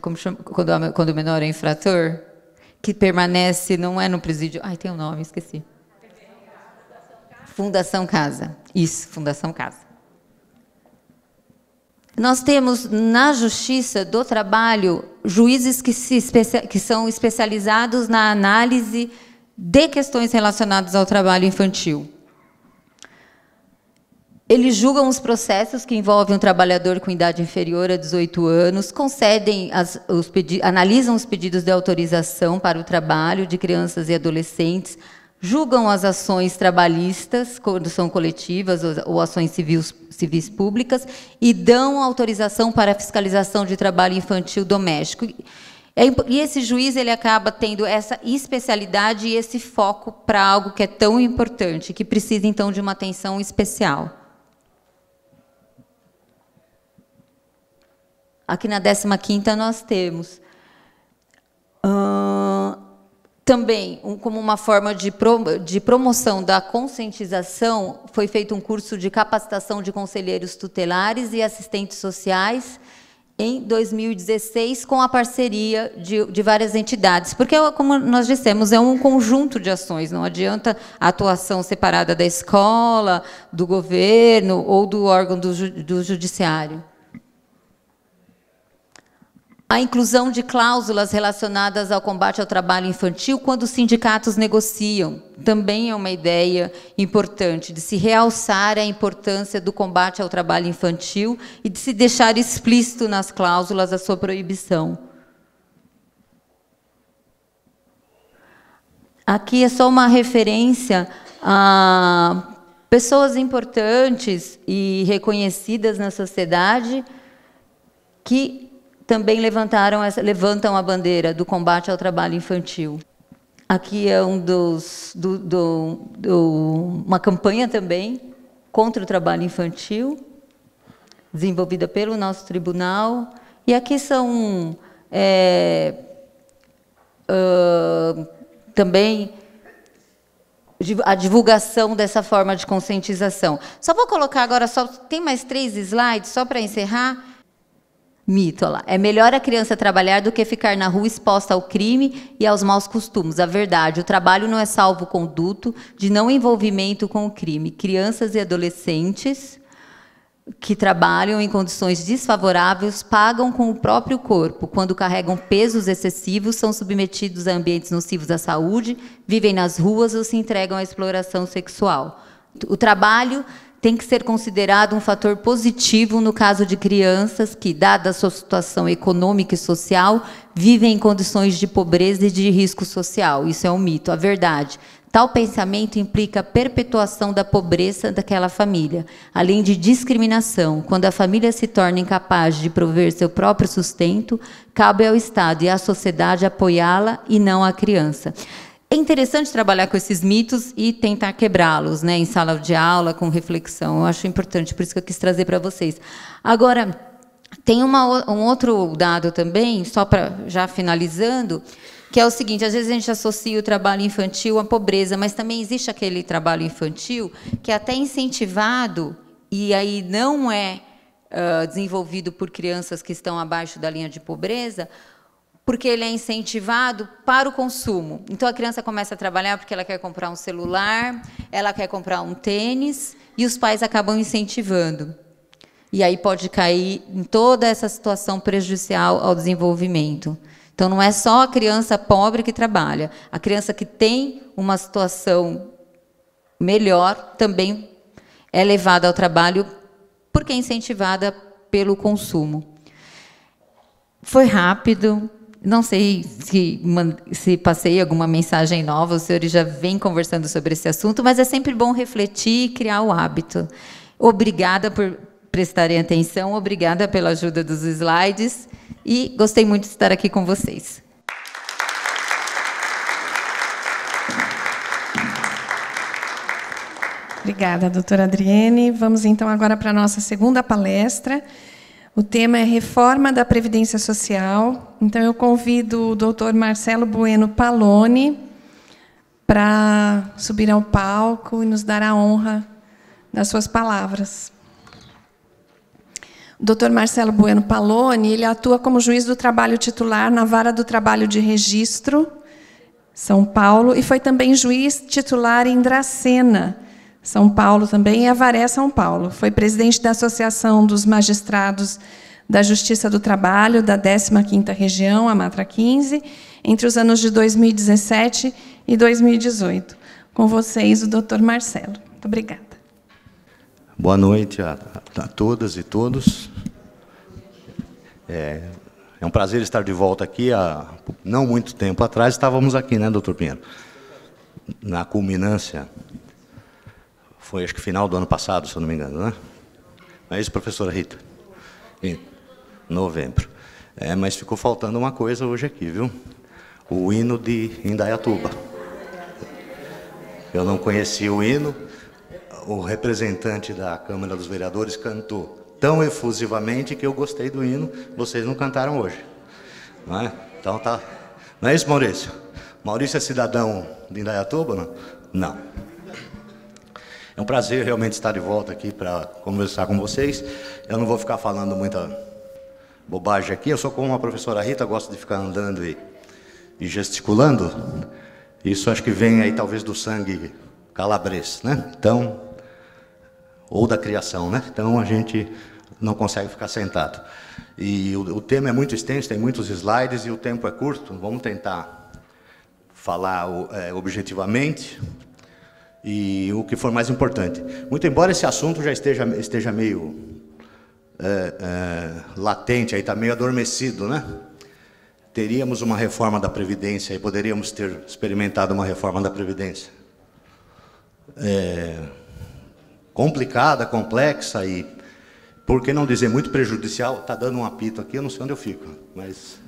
como chama, quando o menor é infrator, que permanece, não é no presídio. Tem um nome, esqueci. Fundação Casa. Isso, Fundação Casa. Nós temos, na Justiça do Trabalho, juízes que são especializados na análise de questões relacionadas ao trabalho infantil. Eles julgam os processos que envolvem um trabalhador com idade inferior a 18 anos, analisam os pedidos de autorização para o trabalho de crianças e adolescentes, julgam as ações trabalhistas, quando são coletivas ou ações civis públicas, e dão autorização para a fiscalização de trabalho infantil doméstico. E esse juiz ele acaba tendo essa especialidade e esse foco para algo que é tão importante, que precisa, então, de uma atenção especial. Aqui na 15ª nós temos também, como uma forma de promoção da conscientização, foi feito um curso de capacitação de conselheiros tutelares e assistentes sociais em 2016, com a parceria de várias entidades. Porque, como nós dissemos, é um conjunto de ações, não adianta a atuação separada da escola, do governo ou do órgão do judiciário. A inclusão de cláusulas relacionadas ao combate ao trabalho infantil quando os sindicatos negociam. Também é uma ideia importante, de se realçar a importância do combate ao trabalho infantil e de se deixar explícito nas cláusulas a sua proibição. Aqui é só uma referência a pessoas importantes e reconhecidas na sociedade que também levantam a bandeira do combate ao trabalho infantil. Aqui é uma campanha também contra o trabalho infantil, desenvolvida pelo nosso tribunal. E aqui são também a divulgação dessa forma de conscientização. Só vou colocar agora, tem mais 3 slides, só para encerrar. Mito, olha lá. É melhor a criança trabalhar do que ficar na rua exposta ao crime e aos maus costumes. A verdade, o trabalho não é salvo-conduto de não envolvimento com o crime. Crianças e adolescentes que trabalham em condições desfavoráveis pagam com o próprio corpo. Quando carregam pesos excessivos, são submetidos a ambientes nocivos à saúde, vivem nas ruas ou se entregam à exploração sexual. O trabalho tem que ser considerado um fator positivo no caso de crianças que, dada a sua situação econômica e social, vivem em condições de pobreza e de risco social. Isso é um mito. A verdade, tal pensamento implica a perpetuação da pobreza daquela família, além de discriminação. Quando a família se torna incapaz de prover seu próprio sustento, cabe ao Estado e à sociedade apoiá-la e não a criança. É interessante trabalhar com esses mitos e tentar quebrá-los, né, em sala de aula, com reflexão. Eu acho importante, por isso que eu quis trazer para vocês. Agora, tem um outro dado também, só para já finalizando, que é o seguinte: às vezes a gente associa o trabalho infantil à pobreza, mas também existe aquele trabalho infantil que é até incentivado e aí não é desenvolvido por crianças que estão abaixo da linha de pobreza, porque ele é incentivado para o consumo. Então, a criança começa a trabalhar porque ela quer comprar um celular, ela quer comprar um tênis, e os pais acabam incentivando. E aí pode cair em toda essa situação prejudicial ao desenvolvimento. Então, não é só a criança pobre que trabalha. A criança que tem uma situação melhor também é levada ao trabalho porque é incentivada pelo consumo. Foi rápido. Não sei se passei alguma mensagem nova, os senhores já vêm conversando sobre esse assunto, mas é sempre bom refletir e criar o hábito. Obrigada por prestarem atenção, obrigada pela ajuda dos slides e gostei muito de estar aqui com vocês. Obrigada, doutora Adriene. Vamos, então, agora para a nossa segunda palestra. O tema é Reforma da Previdência Social. Então, eu convido o doutor Marcelo Bueno Paloni para subir ao palco e nos dar a honra das suas palavras. O doutor Marcelo Bueno Paloni, ele atua como juiz do trabalho titular na Vara do Trabalho de Registro, São Paulo, e foi também juiz titular em Dracena, São Paulo também, e Avaré, São Paulo. Foi presidente da Associação dos Magistrados da Justiça do Trabalho, da 15ª Região, a Matra 15, entre os anos de 2017 e 2018. Com vocês, o doutor Marcelo. Muito obrigada. Boa noite a todas e todos. É um prazer estar de volta aqui. Há não muito tempo atrás estávamos aqui, né, doutor Pinheiro? Na culminância... Foi, acho que, final do ano passado, se eu não me engano, né? Não é isso, professora Rita? Em novembro. Mas ficou faltando uma coisa hoje aqui, viu? O hino de Indaiatuba. Eu não conhecia o hino. O representante da Câmara dos Vereadores cantou tão efusivamente que eu gostei do hino. Vocês não cantaram hoje. Não é? Então tá. Não é isso, Maurício? Maurício é cidadão de Indaiatuba, não? Não. É um prazer realmente estar de volta aqui para conversar com vocês. Eu não vou ficar falando muita bobagem aqui. Eu sou como a professora Rita, gosto de ficar andando e gesticulando. Isso acho que vem aí talvez do sangue calabrês, né? Então, ou da criação, né? Então a gente não consegue ficar sentado. E o tema é muito extenso, tem muitos slides e o tempo é curto. Vamos tentar falar objetivamente. E o que for mais importante. Muito embora esse assunto já esteja meio latente, aí está meio adormecido, né? Teríamos uma reforma da Previdência e poderíamos ter experimentado uma reforma da Previdência. Complicada, complexa e, por que não dizer, muito prejudicial. Está dando um apito aqui, eu não sei onde eu fico, mas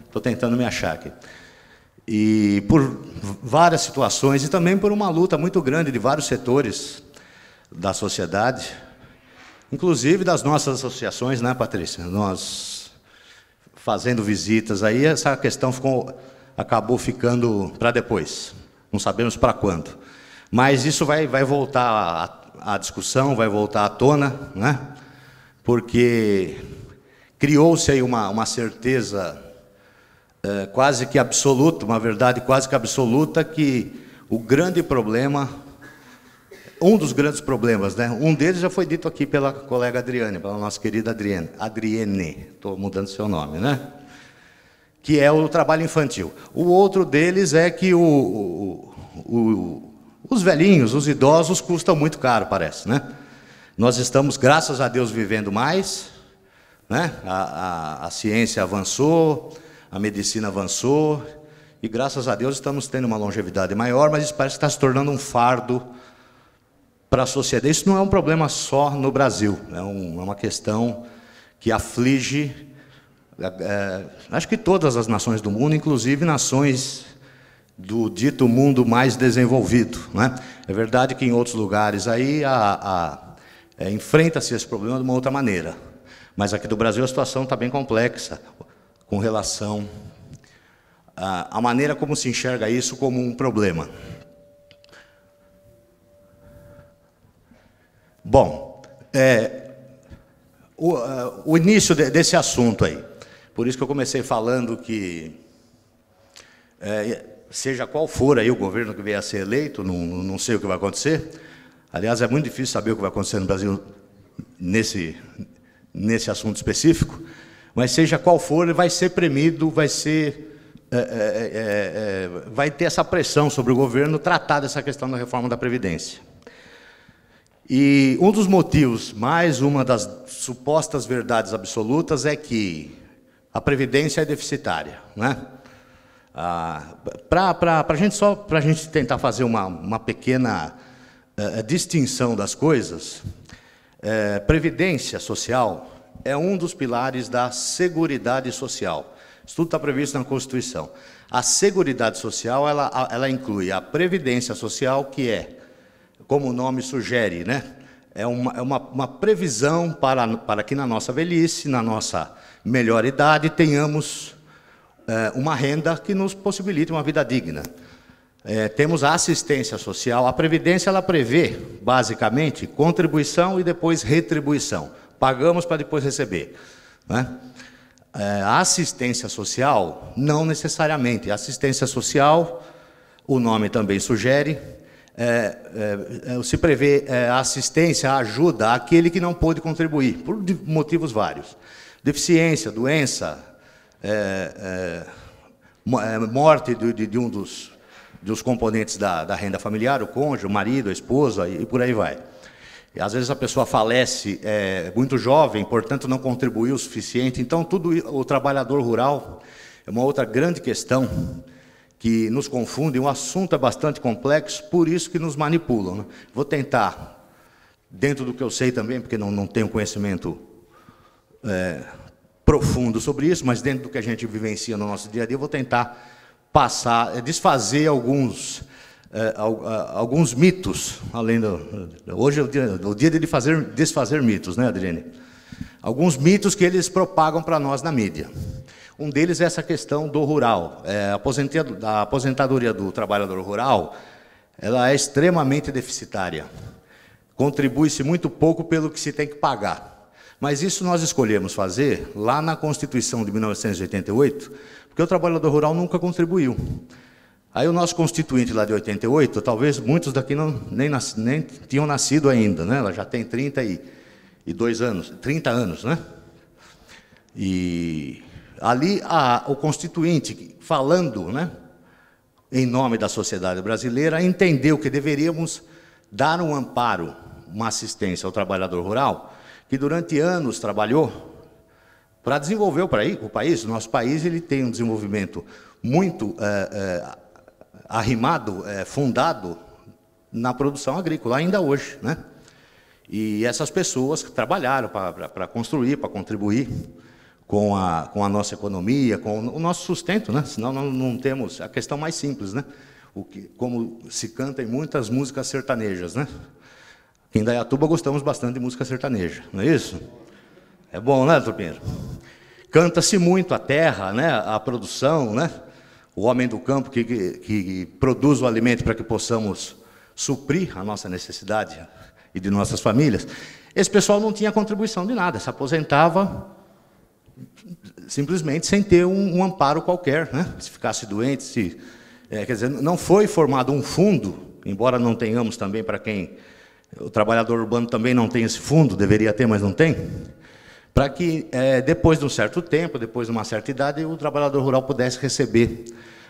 estou tentando me achar aqui. E por várias situações, e também por uma luta muito grande de vários setores da sociedade, inclusive das nossas associações, né, Patrícia? Nós, fazendo visitas, aí essa questão acabou ficando para depois, não sabemos para quando. Mas isso vai voltar à discussão, vai voltar à tona, né? Porque criou-se aí uma certeza quase que absoluta, uma verdade quase que absoluta, que o grande problema, um dos grandes problemas, né? Um deles já foi dito aqui pela colega Adriane, pela nossa querida Adriane, estou mudando seu nome, né? Que é o trabalho infantil. O outro deles é que os velhinhos, os idosos, custam muito caro, parece, né? Nós estamos, graças a Deus, vivendo mais, né? A ciência avançou, a medicina avançou, e graças a Deus estamos tendo uma longevidade maior, mas isso parece que está se tornando um fardo para a sociedade. Isso não é um problema só no Brasil, é uma questão que aflige, acho que todas as nações do mundo, inclusive nações do dito mundo mais desenvolvido, né? É verdade que em outros lugares aí enfrenta-se esse problema de uma outra maneira, mas aqui do Brasil a situação está bem complexa com relação à maneira como se enxerga isso como um problema. Bom, o início desse assunto aí, por isso que eu comecei falando que, seja qual for aí o governo que vier a ser eleito, não sei o que vai acontecer. Aliás, é muito difícil saber o que vai acontecer no Brasil nesse assunto específico, mas seja qual for, ele vai ser premido, vai ter essa pressão sobre o governo tratar dessa questão da reforma da Previdência. E um dos motivos, mais uma das supostas verdades absolutas, é que a Previdência é deficitária, né? Para a gente tentar fazer uma pequena distinção das coisas, Previdência Social é um dos pilares da Seguridade Social. Isso tudo está previsto na Constituição. A Seguridade Social, ela inclui a Previdência Social, que é, como o nome sugere, né? É uma previsão para que na nossa velhice, na nossa melhor idade, tenhamos uma renda que nos possibilite uma vida digna. Temos a assistência social. A Previdência, ela prevê, basicamente, contribuição e depois retribuição. Pagamos para depois receber, né? A assistência social, não necessariamente. A assistência social, o nome também sugere, se prevê a assistência, a ajuda àquele que não pôde contribuir, por motivos vários. Deficiência, doença, morte de um dos componentes da renda familiar, o cônjuge, o marido, a esposa, e por aí vai. E, às vezes a pessoa falece muito jovem, portanto não contribuiu o suficiente. Então, o trabalhador rural é uma outra grande questão que nos confunde. O assunto é bastante complexo, por isso que nos manipulam, né? Vou tentar, dentro do que eu sei também, porque não tenho conhecimento profundo sobre isso, mas dentro do que a gente vivencia no nosso dia a dia, vou tentar desfazer alguns mitos, hoje é o dia de desfazer mitos, né, Adriane? Alguns mitos que eles propagam para nós na mídia. Um deles é essa questão do rural. A aposentadoria do trabalhador rural, ela é extremamente deficitária. Contribui-se muito pouco pelo que se tem que pagar. Mas isso nós escolhemos fazer lá na Constituição de 1988, porque o trabalhador rural nunca contribuiu. Aí o nosso constituinte lá de 88, talvez muitos daqui nem tinham nascido ainda, né? Ela já tem 30 anos, né? E ali o constituinte, falando, né, em nome da sociedade brasileira, entendeu que deveríamos dar um amparo, uma assistência ao trabalhador rural, que durante anos trabalhou para desenvolver o país. O nosso país ele tem um desenvolvimento muito arrimado, fundado na produção agrícola, ainda hoje, né? E essas pessoas que trabalharam para construir, para contribuir com a nossa economia, com o nosso sustento, né? Senão não temos a questão mais simples, né? Como se canta em muitas músicas sertanejas, né? Aqui em Indaiatuba gostamos bastante de música sertaneja, não é isso? É bom, né, doutor Pinheiro? Canta-se muito a terra, né? A produção, né? O homem do campo que produz o alimento para que possamos suprir a nossa necessidade e de nossas famílias. Esse pessoal não tinha contribuição de nada, se aposentava simplesmente sem ter um amparo qualquer, né? Se ficasse doente, quer dizer, não foi formado um fundo, embora não tenhamos também para quem o trabalhador urbano também não tem esse fundo, deveria ter, mas não tem, para que depois de um certo tempo, depois de uma certa idade, o trabalhador rural pudesse receber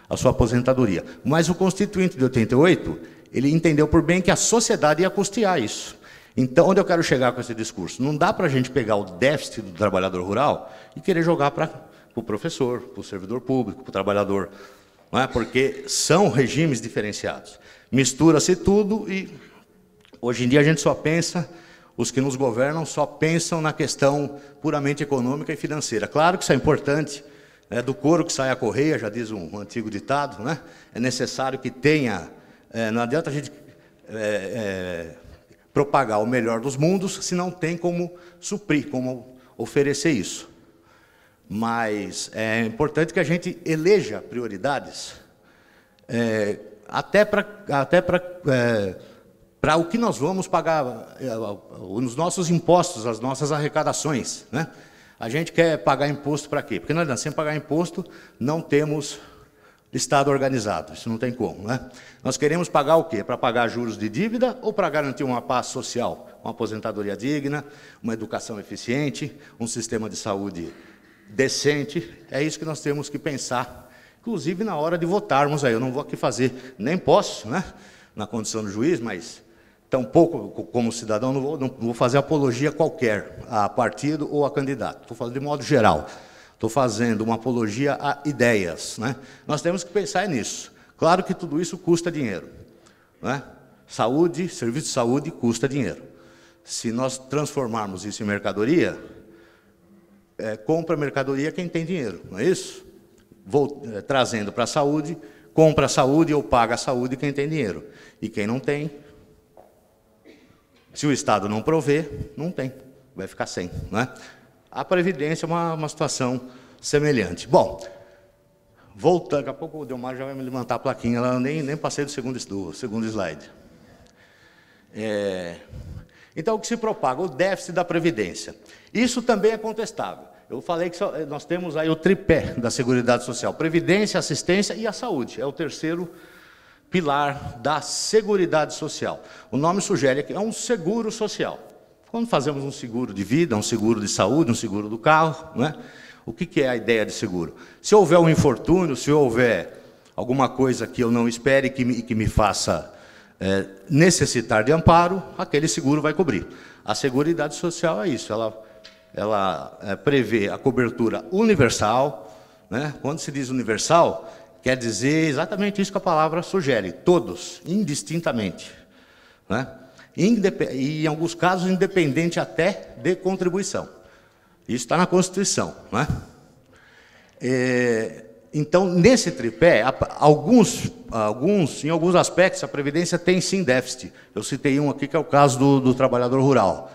a sua aposentadoria. Mas o Constituinte de 88, ele entendeu por bem que a sociedade ia custear isso. Então, onde eu quero chegar com esse discurso? Não dá para a gente pegar o déficit do trabalhador rural e querer jogar para o professor, para o servidor público, para o trabalhador, não é? Porque são regimes diferenciados. Mistura-se tudo e, hoje em dia, a gente só pensa, os que nos governam só pensam na questão puramente econômica e financeira. Claro que isso é importante, do couro que sai a correia, já diz um antigo ditado, né? É necessário que tenha, não adianta a gente propagar o melhor dos mundos, se não tem como suprir, como oferecer isso. Mas é importante que a gente eleja prioridades, até para o que nós vamos pagar, os nossos impostos, as nossas arrecadações, né? A gente quer pagar imposto para quê? Porque nós, sem pagar imposto, não temos Estado organizado, isso não tem como, né? Nós queremos pagar o quê? Para pagar juros de dívida ou para garantir uma paz social, uma aposentadoria digna, uma educação eficiente, um sistema de saúde decente? É isso que nós temos que pensar, inclusive na hora de votarmos. Aí eu não vou aqui fazer, nem posso, né, na condição do juiz, mas tampouco como cidadão não vou fazer apologia qualquer a partido ou a candidato. Estou falando de modo geral. Estou fazendo uma apologia a ideias, né? Nós temos que pensar nisso. Claro que tudo isso custa dinheiro, né? Saúde, serviço de saúde custa dinheiro. Se nós transformarmos isso em mercadoria, compra mercadoria quem tem dinheiro, não é isso? Trazendo para a saúde, compra a saúde ou paga a saúde quem tem dinheiro. E quem não tem, se o Estado não prover, não tem, vai ficar sem, não é? A Previdência é uma situação semelhante. Bom, voltando, daqui a pouco o Delmar já vai me levantar a plaquinha, eu nem passei do segundo slide. Então, o que se propaga? O déficit da Previdência. Isso também é contestável. Eu falei que nós temos aí o tripé da Seguridade Social: Previdência, Assistência e a Saúde. É o terceiro pilar da Seguridade Social. O nome sugere que é um seguro social. Quando fazemos um seguro de vida, um seguro de saúde, um seguro do carro, não é? O que é a ideia de seguro? Se houver um infortúnio, se houver alguma coisa que eu não espere que me faça necessitar de amparo, aquele seguro vai cobrir. A Seguridade Social é isso, ela prevê a cobertura universal, né? Quando se diz universal, quer dizer exatamente isso que a palavra sugere: todos, indistintamente, né? E, em alguns casos, independente até de contribuição. Isso está na Constituição, não é? Então, nesse tripé, em alguns aspectos, a Previdência tem sim déficit. Eu citei um aqui, que é o caso do trabalhador rural.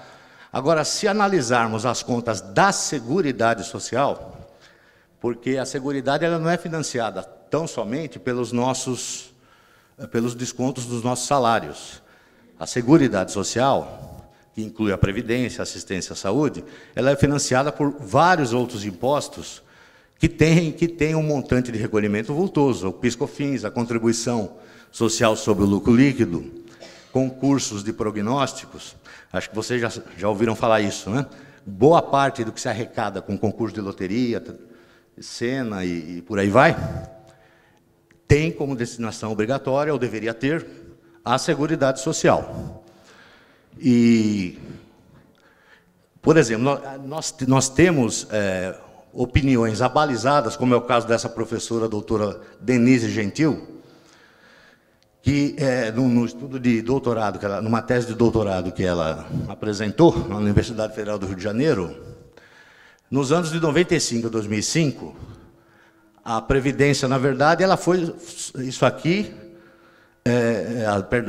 Agora, se analisarmos as contas da Seguridade Social, porque a Seguridade ela não é financiada tão somente pelos descontos dos nossos salários. A Seguridade Social, que inclui a Previdência, a Assistência à Saúde, ela é financiada por vários outros impostos que tem um montante de recolhimento vultoso: o PIS/COFINS, a contribuição social sobre o lucro líquido, concursos de prognósticos. Acho que vocês já ouviram falar isso, né? Boa parte do que se arrecada com concurso de loteria, Sena e por aí vai, tem como destinação obrigatória, ou deveria ter, a Seguridade Social. E, por exemplo, nós temos opiniões abalizadas, como é o caso dessa professora, a doutora Denise Gentil, que no estudo de doutorado, numa tese de doutorado que ela apresentou na Universidade Federal do Rio de Janeiro, nos anos de 95 a 2005, a Previdência, na verdade, ela foi isso aqui.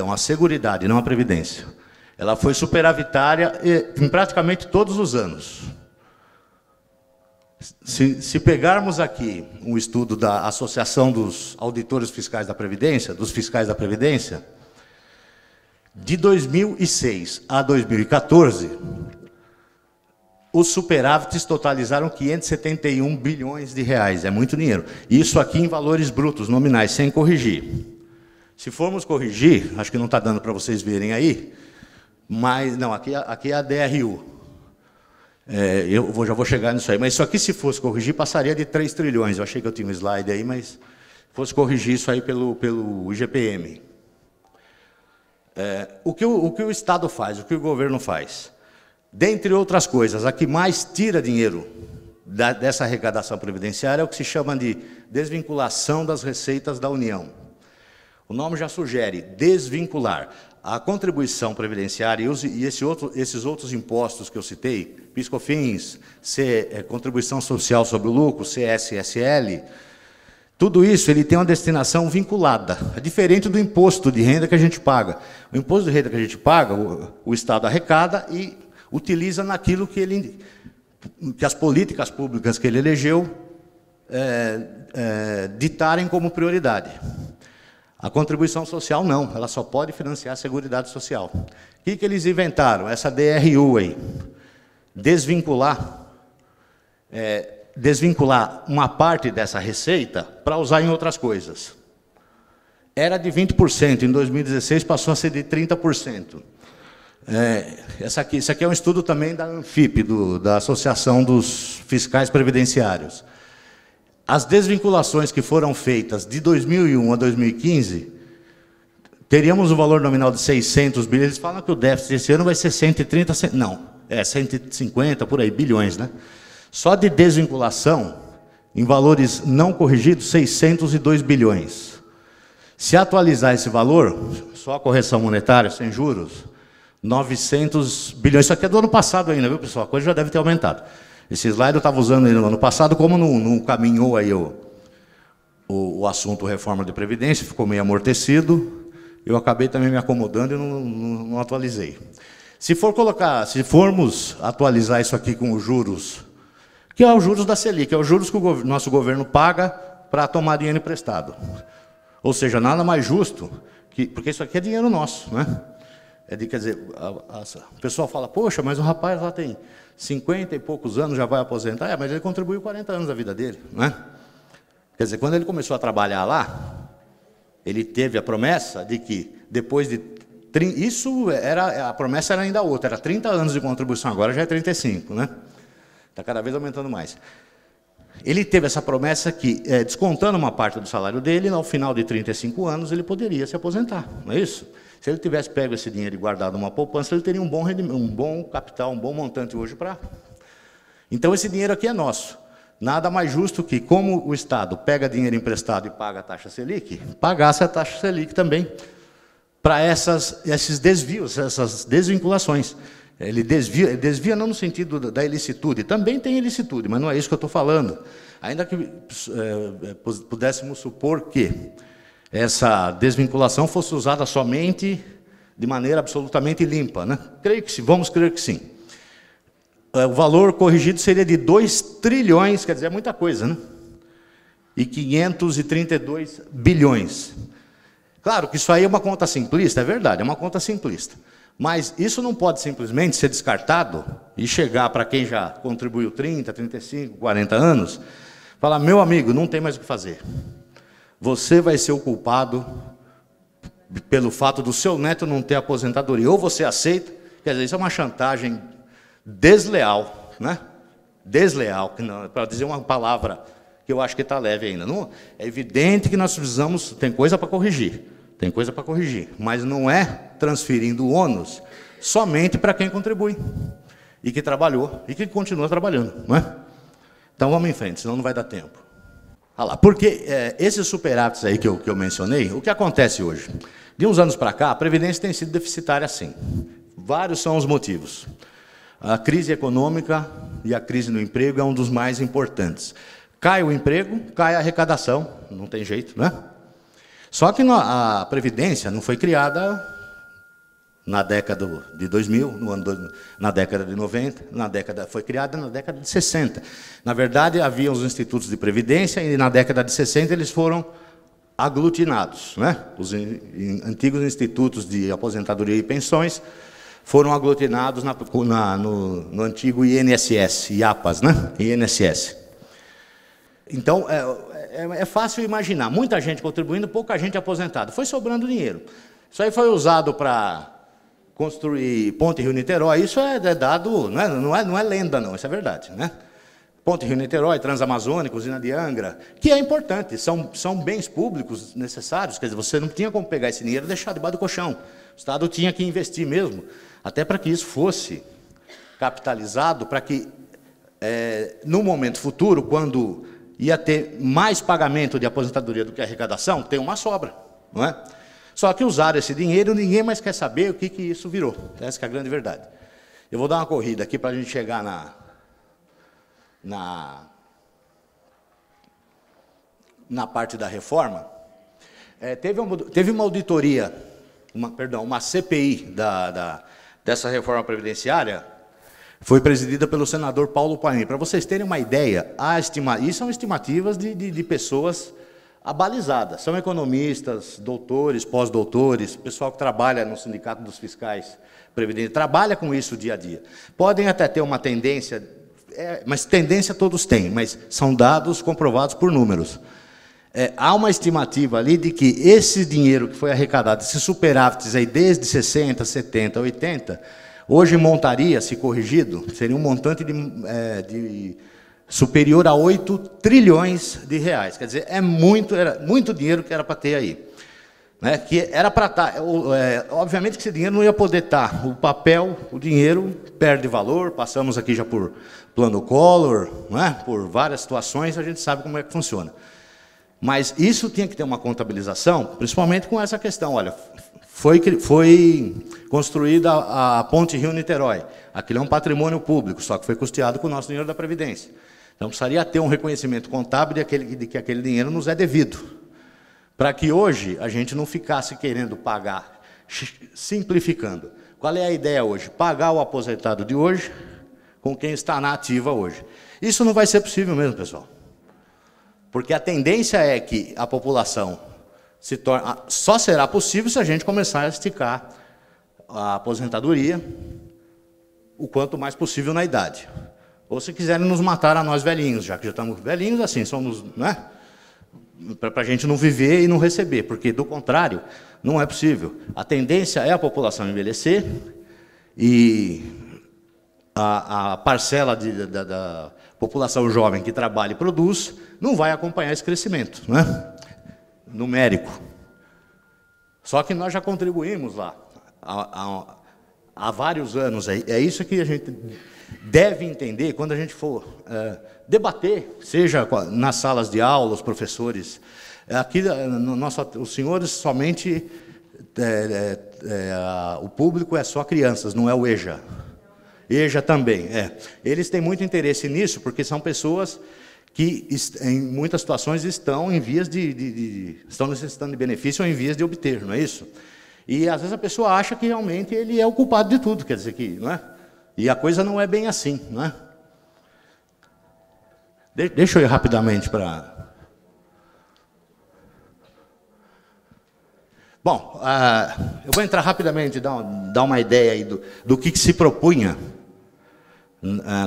A Seguridade, não a Previdência. Ela foi superavitária em praticamente todos os anos. Se pegarmos aqui um estudo da Associação dos Auditores Fiscais da Previdência, dos fiscais da Previdência, de 2006 a 2014, os superávites totalizaram 571 bilhões de reais. É muito dinheiro. Isso aqui em valores brutos, nominais, sem corrigir. Se formos corrigir, acho que não está dando para vocês verem aí, mas, não, aqui é a DRU. Já vou chegar nisso aí. Mas isso aqui, se fosse corrigir, passaria de 3 trilhões. Eu achei que eu tinha um slide aí, mas fosse corrigir isso aí pelo IGPM. O que o Estado faz, o que o governo faz? Dentre outras coisas, a que mais tira dinheiro dessa arrecadação previdenciária é o que se chama de desvinculação das receitas da União. O nome já sugere desvincular a contribuição previdenciária e esses outros impostos que eu citei, PIS/COFINS, contribuição social sobre o lucro, CSSL, tudo isso ele tem uma destinação vinculada, é diferente do imposto de renda que a gente paga. O imposto de renda que a gente paga, o Estado arrecada e utiliza naquilo que as políticas públicas que ele elegeu ditarem como prioridade. A contribuição social não, ela só pode financiar a Seguridade Social. O que eles inventaram? Essa DRU aí, desvincular uma parte dessa receita para usar em outras coisas. Era de 20%, em 2016 passou a ser de 30%. Isso aqui é um estudo também da ANFIP, da Associação dos Fiscais Previdenciários. As desvinculações que foram feitas de 2001 a 2015, teríamos um valor nominal de 600 bilhões. Eles falam que o déficit esse ano vai ser 130, não, 150, por aí, bilhões, né? Só de desvinculação, em valores não corrigidos, 602 bilhões. Se atualizar esse valor, só a correção monetária, sem juros, 900 bilhões. Isso aqui é do ano passado ainda, viu, pessoal? A coisa já deve ter aumentado. Esse slide eu estava usando no ano passado, como não caminhou aí o assunto reforma de Previdência, ficou meio amortecido, eu acabei também me acomodando e não atualizei. Se formos atualizar isso aqui com os juros, que é os juros da Selic, é os juros que o nosso governo paga para tomar dinheiro emprestado. Ou seja, nada mais justo, porque isso aqui é dinheiro nosso, né? Quer dizer, o pessoal fala, poxa, mas o rapaz lá tem 50 e poucos anos, já vai aposentar. Mas ele contribuiu 40 anos da vida dele, né? Quer dizer, quando ele começou a trabalhar lá, ele teve a promessa de que depois de... a promessa era ainda outra, era 30 anos de contribuição, agora já é 35, né? Está cada vez aumentando mais. Ele teve essa promessa que, descontando uma parte do salário dele, ao final de 35 anos, ele poderia se aposentar, não é isso? Se ele tivesse pego esse dinheiro e guardado numa poupança, ele teria um bom capital, um bom montante hoje para... Então, esse dinheiro aqui é nosso. Nada mais justo que, como o Estado pega dinheiro emprestado e paga a taxa Selic, pagasse a taxa Selic também para esses desvios, essas desvinculações. Ele desvia não no sentido da ilicitude, também tem ilicitude, mas não é isso que eu estou falando. Ainda que pudéssemos supor que essa desvinculação fosse usada somente de maneira absolutamente limpa, né? Vamos crer que sim. O valor corrigido seria de 2 trilhões, quer dizer, é muita coisa, né? E 532 bilhões. Claro que isso aí é uma conta simplista, é verdade, é uma conta simplista. Mas isso não pode simplesmente ser descartado e chegar para quem já contribuiu 30, 35, 40 anos, falar, meu amigo, não tem mais o que fazer. Você vai ser o culpado pelo fato do seu neto não ter aposentadoria. Ou você aceita, quer dizer, isso é uma chantagem desleal, né? Desleal, para dizer uma palavra que eu acho que está leve ainda. Não, é evidente que nós precisamos, tem coisa para corrigir, mas não é transferindo o ônus somente para quem contribui, e que trabalhou, e que continua trabalhando, não é? Então vamos em frente, senão não vai dar tempo. Porque esses superávites aí que eu mencionei, o que acontece hoje? De uns anos para cá, a Previdência tem sido deficitária sim. Vários são os motivos. A crise econômica e a crise no emprego é um dos mais importantes. Cai o emprego, cai a arrecadação, não tem jeito, né? Só que a Previdência não foi criada na década de 2000, na década de 90, foi criada na década de 60. Na verdade, havia os institutos de previdência e na década de 60 eles foram aglutinados, né? Os antigos institutos de aposentadoria e pensões foram aglutinados no antigo INSS, IAPAS, né? INSS. Então, é fácil imaginar, muita gente contribuindo, pouca gente aposentada. Foi sobrando dinheiro. Isso aí foi usado para construir Ponte Rio-Niterói. Isso é dado, não é lenda, não, isso é verdade, né? Ponte Rio-Niterói, Transamazônica, usina de Angra, que é importante, são bens públicos necessários, quer dizer, você não tinha como pegar esse dinheiro e deixar debaixo do colchão. O Estado tinha que investir mesmo, até para que isso fosse capitalizado, para que, no momento futuro, quando ia ter mais pagamento de aposentadoria do que arrecadação, tem uma sobra, não é? Só que usaram esse dinheiro, ninguém mais quer saber o que isso virou. Essa que é a grande verdade. Eu vou dar uma corrida aqui para a gente chegar na parte da reforma. Teve uma auditoria, uma CPI dessa reforma previdenciária, foi presidida pelo senador Paulo Paim. Para vocês terem uma ideia, isso são estimativas de pessoas abalizadas. São economistas, doutores, pós-doutores, pessoal que trabalha no Sindicato dos Fiscais Previdentes, trabalha com isso dia a dia. Podem até ter uma tendência, mas tendência todos têm, mas são dados comprovados por números. Há uma estimativa ali de que esse dinheiro que foi arrecadado, esses superávites aí desde 60, 70, 80, hoje montaria, se corrigido, seria um montante superior a 8 trilhões de reais. Quer dizer, era muito dinheiro que era para ter aí. Né? Que era para estar. Obviamente que esse dinheiro não ia poder estar. O papel, o dinheiro perde valor, passamos aqui já por plano Collor, né? Por várias situações, a gente sabe como é que funciona. Mas isso tinha que ter uma contabilização, principalmente com essa questão. Olha, foi construída a Ponte Rio-Niterói. Aquilo é um patrimônio público, só que foi custeado com o nosso dinheiro da Previdência. Então, precisaria ter um reconhecimento contábil de que aquele dinheiro nos é devido. Para que hoje a gente não ficasse querendo pagar, simplificando. Qual é a ideia hoje? Pagar o aposentado de hoje com quem está na ativa hoje. Isso não vai ser possível mesmo, pessoal. Porque a tendência é que a população só será possível se a gente começar a esticar a aposentadoria o quanto mais possível na idade. Ou se quiserem nos matar a nós velhinhos, já que já estamos velhinhos, assim, somos, né? Para a gente não viver e não receber, porque, do contrário, não é possível. A tendência é a população envelhecer e a parcela da população jovem que trabalha e produz não vai acompanhar esse crescimento, né? Numérico. Só que nós já contribuímos lá há vários anos. É isso que a gente deve entender quando a gente for debater, seja nas salas de aula, os professores. Aqui, os senhores somente, o público é só crianças, não é o EJA. EJA também, Eles têm muito interesse nisso, porque são pessoas que, em muitas situações, estão em vias estão necessitando de benefício ou em vias de obter, não é isso? E, às vezes, a pessoa acha que, realmente, ele é o culpado de tudo, quer dizer, que, não é? E a coisa não é bem assim, não é? Deixa eu ir rapidamente para... Bom, eu vou entrar rapidamente, dar uma ideia aí do que se propunha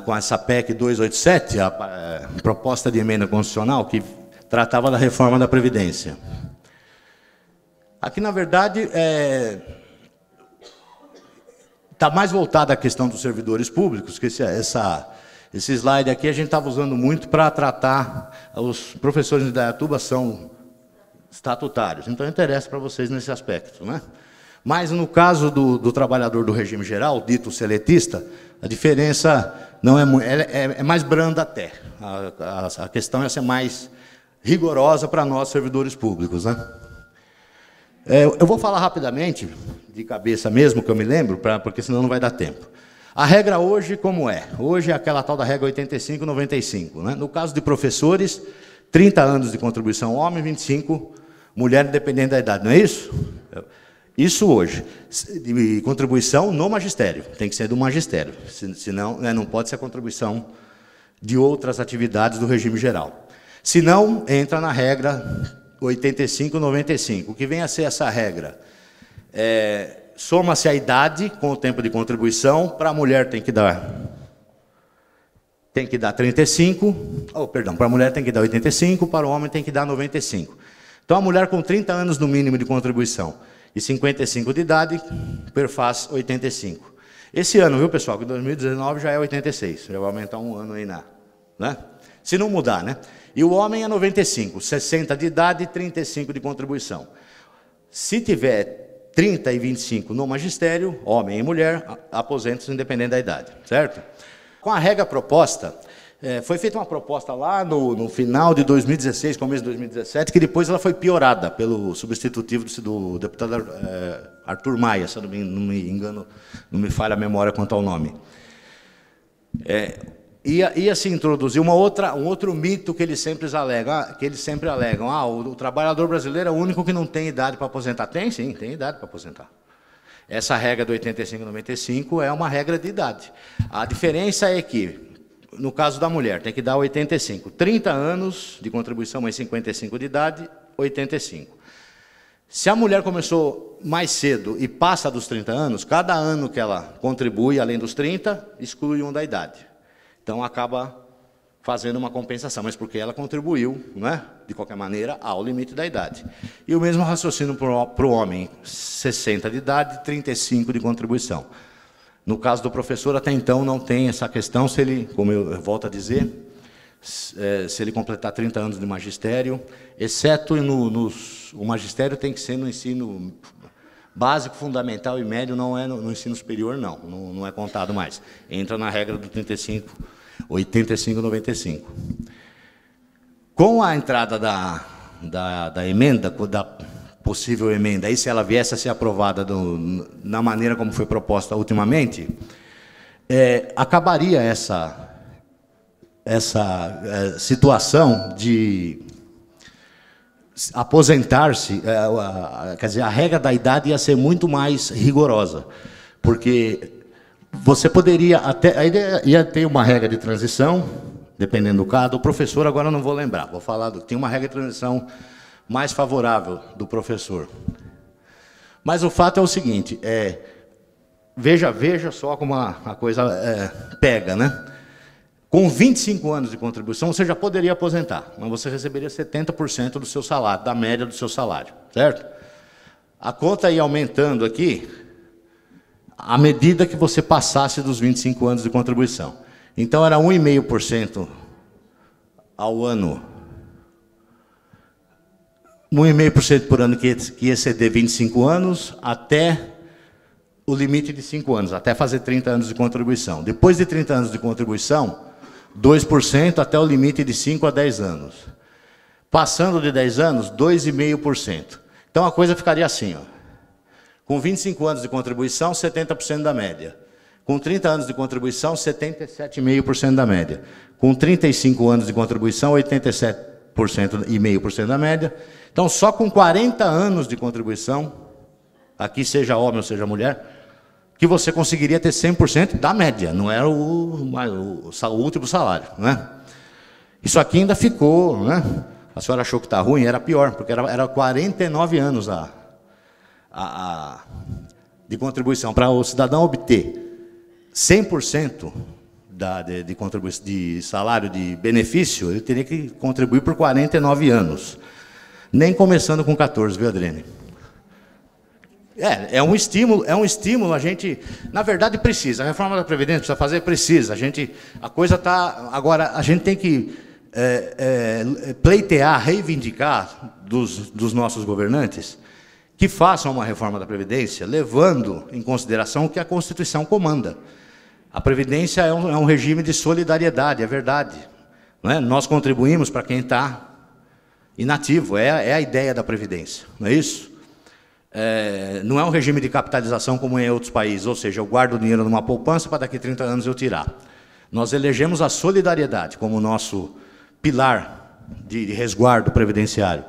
com essa PEC 287, a proposta de emenda constitucional que tratava da reforma da Previdência. Aqui, na verdade, está mais voltada à questão dos servidores públicos, que esse slide aqui a gente estava usando muito para tratar, os professores de Indaiatuba são estatutários, então interessa para vocês nesse aspecto, né? Mas no caso do trabalhador do regime geral, dito seletista, a diferença não é mais branda até. A questão é ser mais rigorosa para nós, servidores públicos, né? Eu vou falar rapidamente, de cabeça mesmo, que eu me lembro, porque senão não vai dar tempo. A regra hoje, como é? Hoje é aquela tal da regra 85-95. Né? No caso de professores, 30 anos de contribuição homem, 25 mulher, independente da idade. Não é isso? Isso hoje. De contribuição no magistério. Tem que ser do magistério. Senão, não pode ser a contribuição de outras atividades do regime geral. Senão, entra na regra 85-95. O que vem a ser essa regra? soma-se a idade com o tempo de contribuição. Para a mulher tem que dar 35, para a mulher tem que dar 85, para o homem tem que dar 95. Então, a mulher com 30 anos no mínimo de contribuição e 55 de idade, perfaz 85. Esse ano, viu, pessoal, que 2019 já é 86, já vai aumentar um ano aí, né? Se não mudar, né? E o homem é 95, 60 de idade e 35 de contribuição. Se tiver 30 e 25 no magistério, homem e mulher, aposentam-se independente da idade, certo? Com a regra proposta, foi feita uma proposta lá no final de 2016, começo de 2017, que depois ela foi piorada pelo substitutivo do deputado Arthur Maia, se eu não me engano, não me falha a memória quanto ao nome. Ia se introduzir um outro mito que eles sempre alegam. O trabalhador brasileiro é o único que não tem idade para aposentar. Tem sim, tem idade para aposentar. Essa regra do 85 e 95 é uma regra de idade. A diferença é que, no caso da mulher, tem que dar 85. 30 anos de contribuição, mais 55 de idade, 85. Se a mulher começou mais cedo e passa dos 30 anos, cada ano que ela contribui, além dos 30, exclui um da idade. Então, acaba fazendo uma compensação, mas porque ela contribuiu, né, de qualquer maneira, ao limite da idade. E o mesmo raciocínio para o homem, 60 de idade, 35 de contribuição. No caso do professor, até então, não tem essa questão, se ele, como eu volto a dizer, se ele completar 30 anos de magistério, exceto o magistério tem que ser no ensino básico, fundamental e médio, não é no ensino superior, não é contado mais. Entra na regra do 85, 95. Com a entrada da emenda, da possível emenda, aí se ela viesse a ser aprovada na maneira como foi proposta ultimamente, acabaria essa situação de aposentar-se, quer dizer, a regra da idade ia ser muito mais rigorosa, porque você poderia ia ter uma regra de transição, dependendo do caso. O professor, agora eu não vou lembrar, vou falar, tem uma regra de transição mais favorável do professor. Mas o fato é o seguinte, veja só como a coisa pega, né? Com 25 anos de contribuição, você já poderia aposentar, mas você receberia 70% do seu salário, da média do seu salário, certo? A conta ia aumentando aqui, à medida que você passasse dos 25 anos de contribuição. Então, era 1,5% ao ano. 1,5% por ano que ia exceder 25 anos, até o limite de 5 anos, até fazer 30 anos de contribuição. Depois de 30 anos de contribuição, 2% até o limite de 5 a 10 anos. Passando de 10 anos, 2,5%. Então, a coisa ficaria assim, ó. Com 25 anos de contribuição, 70% da média. Com 30 anos de contribuição, 77,5% da média. Com 35 anos de contribuição, 87,5% da média. Então, só com 40 anos de contribuição, aqui seja homem ou seja mulher, que você conseguiria ter 100% da média, não era o último salário, né? Isso aqui ainda ficou, né? A senhora achou que está ruim, era pior, porque era 49 anos de contribuição. Para o cidadão obter 100% de salário de benefício, ele teria que contribuir por 49 anos. Nem começando com 14, viu, Adriane? É um estímulo, a gente, na verdade, precisa. A reforma da Previdência precisa fazer, precisa. A coisa está... Agora, a gente tem que pleitear, reivindicar dos nossos governantes que façam uma reforma da Previdência, levando em consideração o que a Constituição comanda. A Previdência é um regime de solidariedade, é verdade. Não é? Nós contribuímos para quem está inativo, é a ideia da Previdência, não é isso? Não é um regime de capitalização como em outros países, ou seja, eu guardo o dinheiro numa poupança para daqui a 30 anos eu tirar. Nós elegemos a solidariedade como nosso pilar de resguardo previdenciário.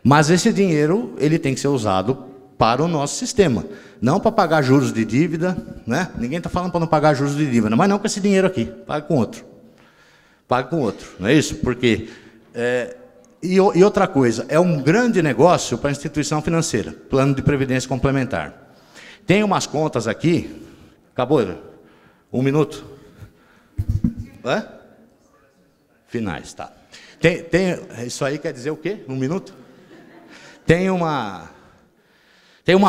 Mas esse dinheiro ele tem que ser usado para o nosso sistema, não para pagar juros de dívida, né? Ninguém está falando para não pagar juros de dívida, mas não com esse dinheiro aqui, pague com outro. Pague com outro, não é isso? Porque... E outra coisa, é um grande negócio para a instituição financeira, plano de previdência complementar. Tem umas contas aqui. Acabou? 1 minuto? Hã? Finais, tá. Isso aí quer dizer o quê? 1 minuto? Tem uma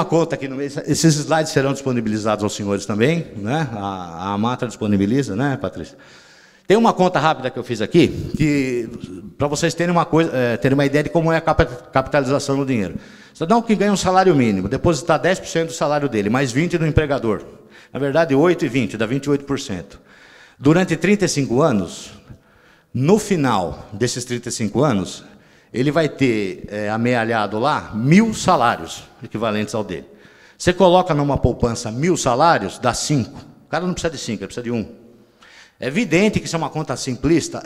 conta aqui no meio. Esses slides serão disponibilizados aos senhores também, né? A Matra disponibiliza, né, Patrícia? Tem uma conta rápida que eu fiz aqui, que para vocês terem uma ideia de como é a capitalização do dinheiro. Cidadão que ganha um salário mínimo, depositar 10% do salário dele, mais 20% do empregador. Na verdade, 8 e 20, dá 28%. Durante 35 anos, no final desses 35 anos, ele vai ter amealhado lá 1.000 salários equivalentes ao dele. Você coloca numa poupança 1.000 salários, dá 5. O cara não precisa de 5, ele precisa de 1. É evidente que isso é uma conta simplista?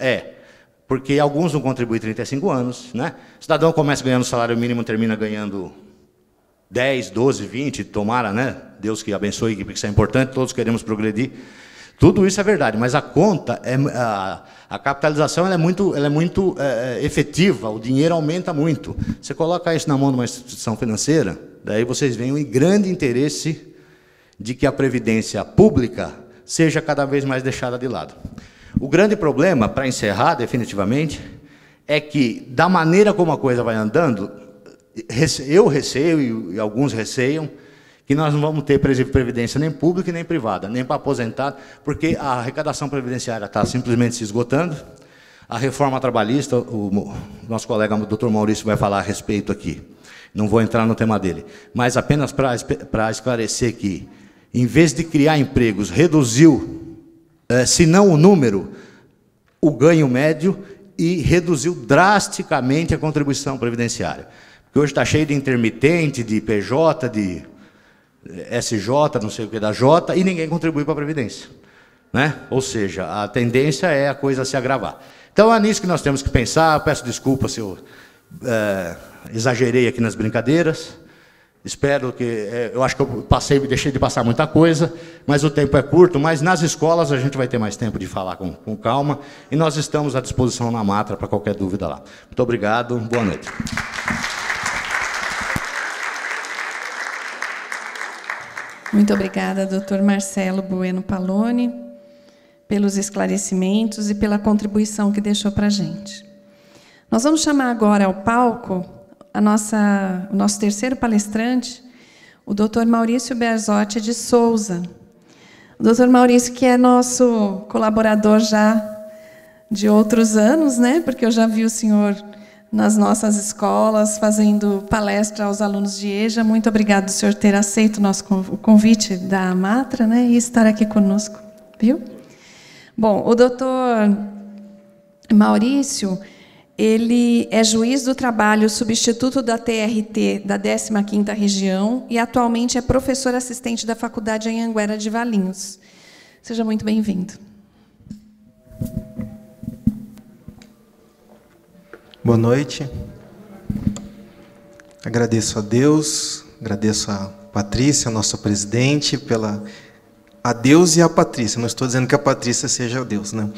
Porque alguns não contribuem 35 anos, né? O cidadão começa ganhando salário mínimo, termina ganhando 10, 12, 20, tomara, né? Deus que abençoe, porque isso é importante, todos queremos progredir. Tudo isso é verdade, mas a conta, a capitalização ela é muito efetiva, o dinheiro aumenta muito. Você coloca isso na mão de uma instituição financeira, daí vocês veem um grande interesse de que a previdência pública seja cada vez mais deixada de lado. O grande problema, para encerrar definitivamente, é que, da maneira como a coisa vai andando, eu receio, e alguns receiam, que nós não vamos ter previdência nem pública e nem privada, nem para aposentado, porque a arrecadação previdenciária está simplesmente se esgotando. A reforma trabalhista, o nosso colega o Dr. Maurício vai falar a respeito aqui. Não vou entrar no tema dele, mas apenas para esclarecer que, em vez de criar empregos, reduziu, se não o número, o ganho médio e reduziu drasticamente a contribuição previdenciária. Porque hoje está cheio de intermitente, de PJ, de SJ, não sei o que da J, e ninguém contribui para a Previdência, né? Ou seja, a tendência é a coisa se agravar. Então é nisso que nós temos que pensar. Peço desculpa se eu exagerei aqui nas brincadeiras. Espero que... eu acho que eu deixei de passar muita coisa, mas o tempo é curto, mas nas escolas a gente vai ter mais tempo de falar com calma, e nós estamos à disposição na Matra para qualquer dúvida lá. Muito obrigado, boa noite. Muito obrigada, Dr. Marcelo Bueno Paloni, pelos esclarecimentos e pela contribuição que deixou para a gente. Nós vamos chamar agora ao palco o nosso terceiro palestrante, o Dr. Maurício Berzotti de Souza. O Dr. Maurício, que é nosso colaborador já de outros anos, né? Porque eu já vi o senhor nas nossas escolas, fazendo palestra aos alunos de EJA. Muito obrigado do senhor ter aceito o convite da Matra, né, e estar aqui conosco, viu? Bom, o doutor Maurício, ele é juiz do trabalho, substituto da TRT da 15ª Região e atualmente é professor assistente da Faculdade Anhanguera de Valinhos. Seja muito bem-vindo. Boa noite. Agradeço a Deus, agradeço a Patrícia, nossa presidente, a Deus e a Patrícia. Não estou dizendo que a Patrícia seja Deus, né?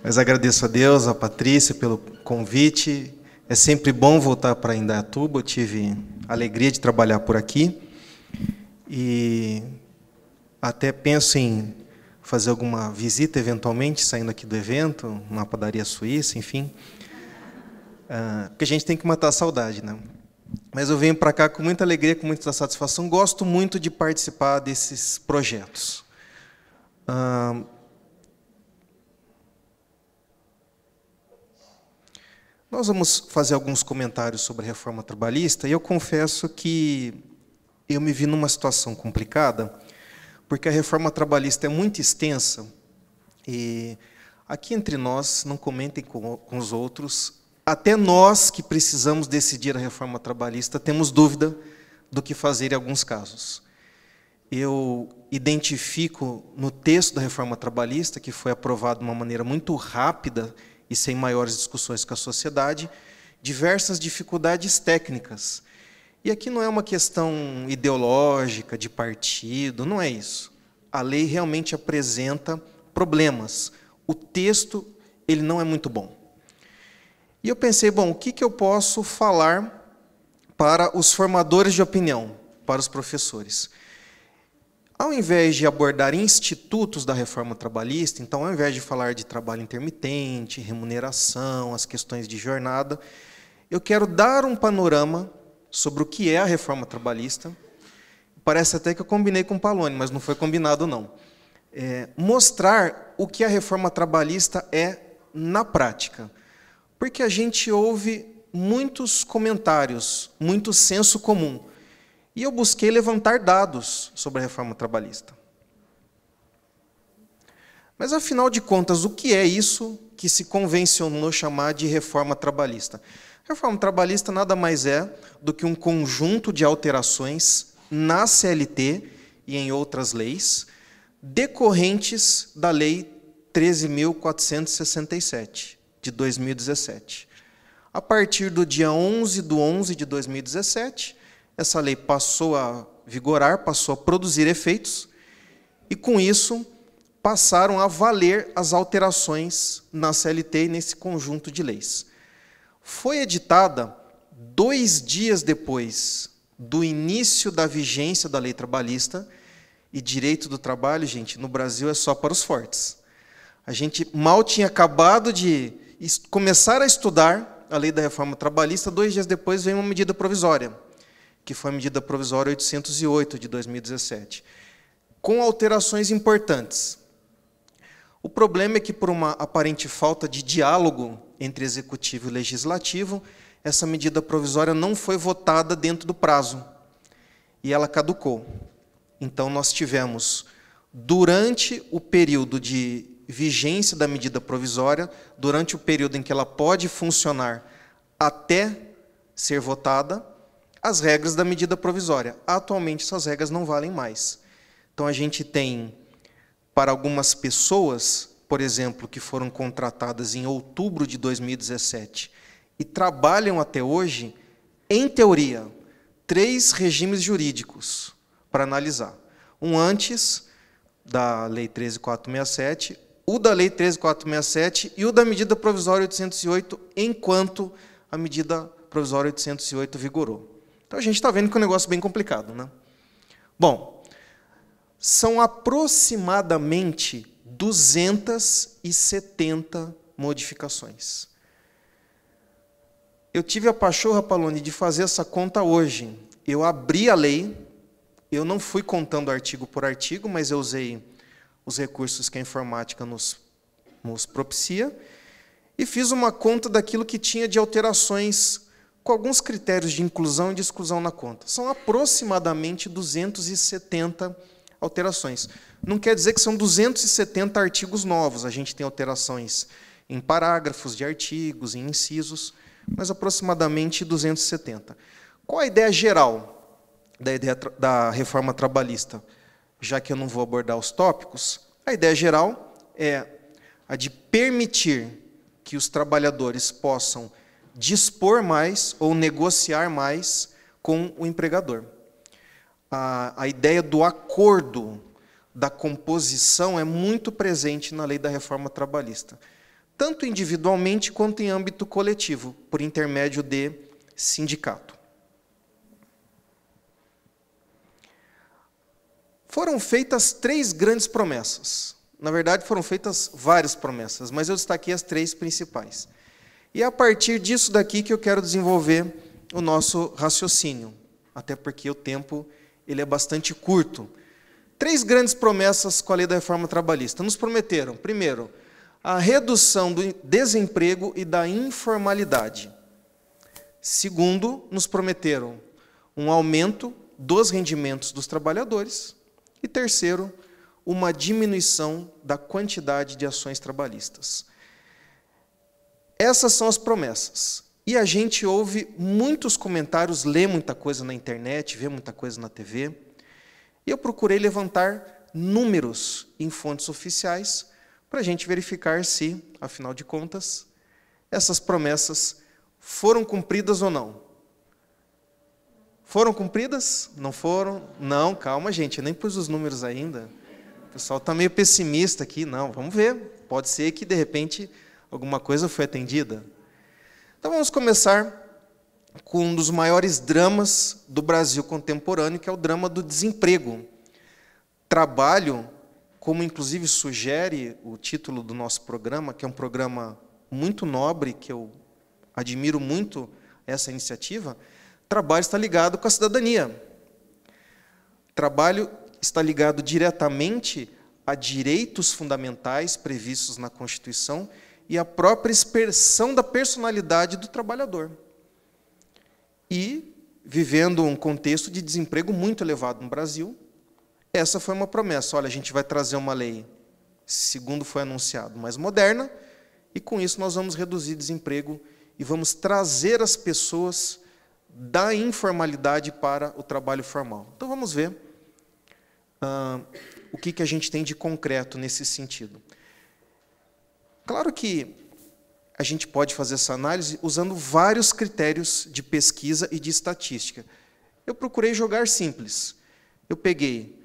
Mas agradeço a Deus, a Patrícia, pelo convite. É sempre bom voltar para Indaiatuba. Eu tive a alegria de trabalhar por aqui. E até penso em fazer alguma visita, eventualmente, saindo aqui do evento, na padaria suíça, enfim. Porque a gente tem que matar a saudade, né? Mas eu venho para cá com muita alegria, com muita satisfação. Gosto muito de participar desses projetos. Nós vamos fazer alguns comentários sobre a reforma trabalhista, e eu confesso que eu me vi numa situação complicada, porque a reforma trabalhista é muito extensa, e aqui entre nós, não comentem com os outros, até nós que precisamos decidir a reforma trabalhista temos dúvida do que fazer em alguns casos. Eu identifico no texto da reforma trabalhista, que foi aprovado de uma maneira muito rápida e sem maiores discussões com a sociedade, diversas dificuldades técnicas. E aqui não é uma questão ideológica, de partido, não é isso. A lei realmente apresenta problemas. O texto ele não é muito bom. E eu pensei, bom, o que eu posso falar para os formadores de opinião, para os professores? Ao invés de abordar institutos da reforma trabalhista, então, ao invés de falar de trabalho intermitente, remuneração, as questões de jornada, eu quero dar um panorama sobre o que é a reforma trabalhista. Parece até que eu combinei com o Paloni, mas não foi combinado, não. Mostrar o que a reforma trabalhista é na prática. Porque a gente ouve muitos comentários, muito senso comum. E eu busquei levantar dados sobre a reforma trabalhista. Mas, afinal de contas, o que é isso que se convencionou chamar de reforma trabalhista? A reforma trabalhista nada mais é do que um conjunto de alterações na CLT e em outras leis, decorrentes da Lei 13.467, de 2017. A partir do dia 11/11 de 2017, essa lei passou a vigorar, passou a produzir efeitos, e, com isso, passaram a valer as alterações na CLT e nesse conjunto de leis. Foi editada 2 dias depois do início da vigência da lei trabalhista, e direito do trabalho, gente, no Brasil é só para os fortes. A gente mal tinha acabado de começar a estudar a lei da reforma trabalhista, 2 dias depois veio uma medida provisória, que foi a medida provisória 808, de 2017, com alterações importantes. O problema é que, por uma aparente falta de diálogo entre executivo e legislativo, essa medida provisória não foi votada dentro do prazo, e ela caducou. Então, nós tivemos, durante o período de vigência da medida provisória, durante o período em que ela pode funcionar até ser votada, as regras da medida provisória. Atualmente, essas regras não valem mais. Então, a gente tem, para algumas pessoas, por exemplo, que foram contratadas em outubro de 2017 e trabalham até hoje, em teoria, 3 regimes jurídicos para analisar. Um antes da Lei 13.467, o da Lei 13.467 e o da medida provisória 808, enquanto a medida provisória 808 vigorou. Então, a gente está vendo que é um negócio bem complicado, né? Bom, são aproximadamente 270 modificações. Eu tive a pachorra, Paloni, de fazer essa conta hoje. Eu abri a lei, eu não fui contando artigo por artigo, mas eu usei os recursos que a informática nos propicia, e fiz uma conta daquilo que tinha de alterações com alguns critérios de inclusão e de exclusão na conta. São aproximadamente 270 alterações. Não quer dizer que são 270 artigos novos. A gente tem alterações em parágrafos de artigos, em incisos, mas aproximadamente 270. Qual a ideia geral da reforma trabalhista? Já que eu não vou abordar os tópicos, a ideia geral é a de permitir que os trabalhadores possam dispor mais ou negociar mais com o empregador. A ideia do acordo, da composição, é muito presente na lei da reforma trabalhista, tanto individualmente quanto em âmbito coletivo, por intermédio de sindicato. Foram feitas 3 grandes promessas. Na verdade, foram feitas várias promessas, mas eu destaquei as 3 principais. E é a partir disso daqui que eu quero desenvolver o nosso raciocínio, até porque o tempo ele é bastante curto. 3 grandes promessas com a lei da reforma trabalhista. Nos prometeram, primeiro, a redução do desemprego e da informalidade. Segundo, nos prometeram um aumento dos rendimentos dos trabalhadores. E terceiro, uma diminuição da quantidade de ações trabalhistas. Essas são as promessas. E a gente ouve muitos comentários, lê muita coisa na internet, vê muita coisa na TV. E eu procurei levantar números em fontes oficiais para a gente verificar se, afinal de contas, essas promessas foram cumpridas ou não. Foram cumpridas? Não foram? Não, calma, gente, eu nem pus os números ainda. O pessoal está meio pessimista aqui. Não, vamos ver. Pode ser que, de repente, alguma coisa foi atendida. Então, vamos começar com um dos maiores dramas do Brasil contemporâneo, que é o drama do desemprego. trabalho, como inclusive sugere o título do nosso programa, que é um programa muito nobre, que eu admiro muito essa iniciativa, trabalho está ligado com a cidadania. Trabalho está ligado diretamente a direitos fundamentais previstos na Constituição e a própria expressão da personalidade do trabalhador. E, vivendo um contexto de desemprego muito elevado no Brasil, essa foi uma promessa. Olha, a gente vai trazer uma lei, segundo foi anunciado, mais moderna, e com isso nós vamos reduzir desemprego e vamos trazer as pessoas da informalidade para o trabalho formal. Então, vamos ver o que a gente tem de concreto nesse sentido. Claro que a gente pode fazer essa análise usando vários critérios de pesquisa e de estatística. Eu procurei jogar simples. Eu peguei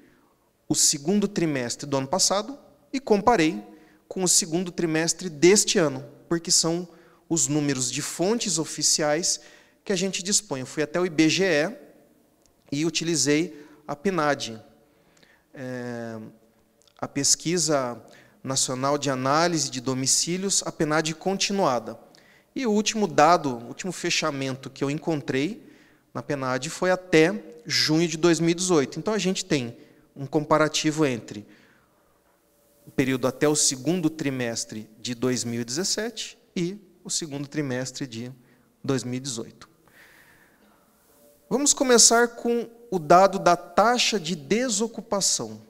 o segundo trimestre do ano passado e comparei com o segundo trimestre deste ano, porque são os números de fontes oficiais que a gente dispõe. Eu fui até o IBGE e utilizei a PNAD, a Pesquisa Nacional de Análise de Domicílios, a PNAD continuada. E o último dado, o último fechamento que eu encontrei na PNAD foi até junho de 2018. Então, a gente tem um comparativo entre o período até o segundo trimestre de 2017 e o segundo trimestre de 2018. Vamos começar com o dado da taxa de desocupação,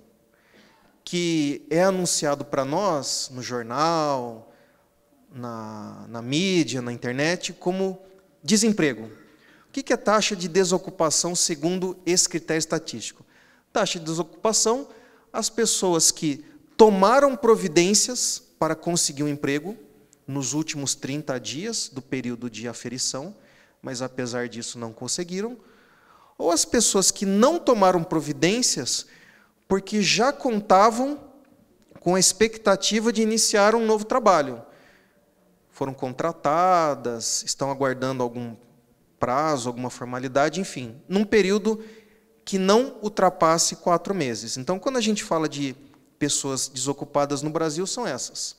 que é anunciado para nós no jornal, na mídia, na internet, como desemprego. O que é taxa de desocupação segundo esse critério estatístico? Taxa de desocupação, as pessoas que tomaram providências para conseguir um emprego nos últimos 30 dias do período de aferição, mas, apesar disso, não conseguiram, ou as pessoas que não tomaram providências porque já contavam com a expectativa de iniciar um novo trabalho. Foram contratadas, estão aguardando algum prazo, alguma formalidade, enfim, num período que não ultrapasse 4 meses. Então, quando a gente fala de pessoas desocupadas no Brasil, são essas.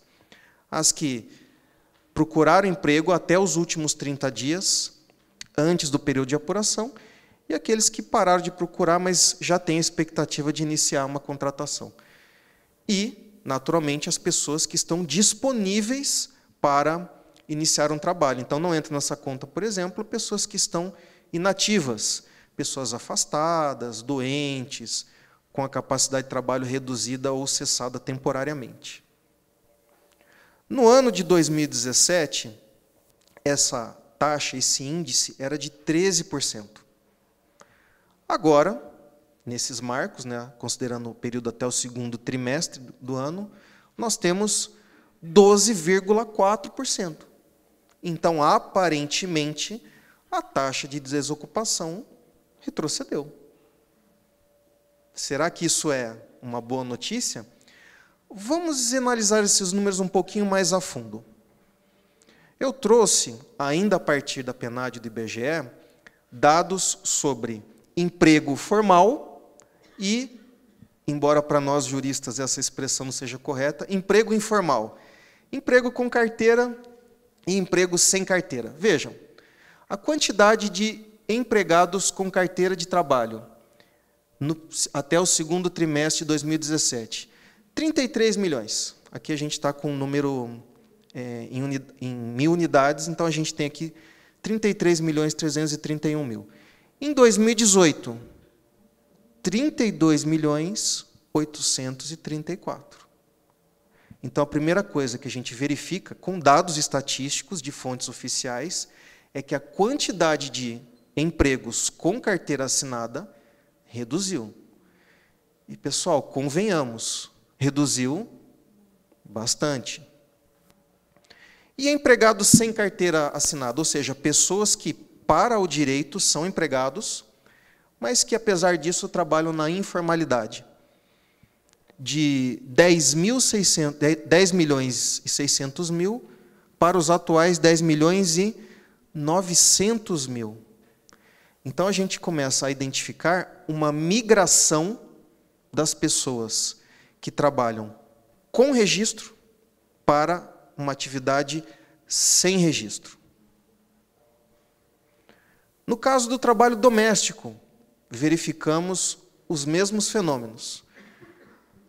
As que procuraram emprego até os últimos 30 dias, antes do período de apuração, e aqueles que pararam de procurar, mas já têm a expectativa de iniciar uma contratação. E, naturalmente, as pessoas que estão disponíveis para iniciar um trabalho. Então, não entra nessa conta, por exemplo, pessoas que estão inativas, pessoas afastadas, doentes, com a capacidade de trabalho reduzida ou cessada temporariamente. No ano de 2017, essa taxa, esse índice, era de 13%. Agora, nesses marcos, considerando o período até o segundo trimestre do ano, nós temos 12,4%. Então, aparentemente, a taxa de desocupação retrocedeu. Será que isso é uma boa notícia? Vamos analisar esses números um pouquinho mais a fundo. Eu trouxe, ainda a partir da PNAD do IBGE, dados sobre emprego formal e, embora para nós juristas essa expressão não seja correta, emprego informal. Emprego com carteira e emprego sem carteira. Vejam, a quantidade de empregados com carteira de trabalho até o segundo trimestre de 2017. 33 milhões. Aqui a gente está com um número em 1.000 unidades, então a gente tem aqui 33.331.000. Em 2018, 32.834.000. Então, a primeira coisa que a gente verifica, com dados estatísticos de fontes oficiais, é que a quantidade de empregos com carteira assinada reduziu. E, pessoal, convenhamos, reduziu bastante. E empregados sem carteira assinada, ou seja, pessoas que, para o direito, são empregados, mas que, apesar disso, trabalham na informalidade. De 10.600.000 para os atuais 10.900.000. Então, a gente começa a identificar uma migração das pessoas que trabalham com registro para uma atividade sem registro. No caso do trabalho doméstico, verificamos os mesmos fenômenos.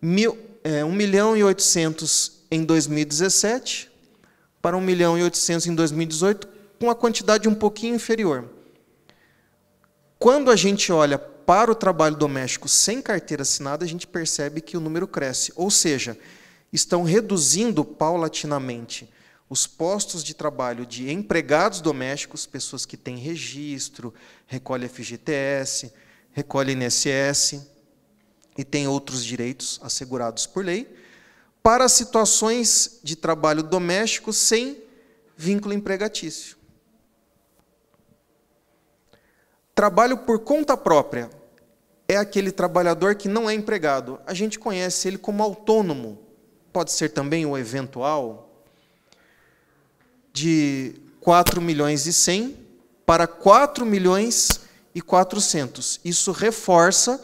1.800.000 em 2017 para 1.800.000 em 2018, com a quantidade um pouquinho inferior. Quando a gente olha para o trabalho doméstico sem carteira assinada, a gente percebe que o número cresce. Ou seja, estão reduzindo paulatinamente os postos de trabalho de empregados domésticos, pessoas que têm registro, recolhe FGTS, recolhe INSS e têm outros direitos assegurados por lei, para situações de trabalho doméstico sem vínculo empregatício. Trabalho por conta própria é aquele trabalhador que não é empregado. A gente conhece ele como autônomo, pode ser também o eventual, de 4.100.000 para 4.400.000. Isso reforça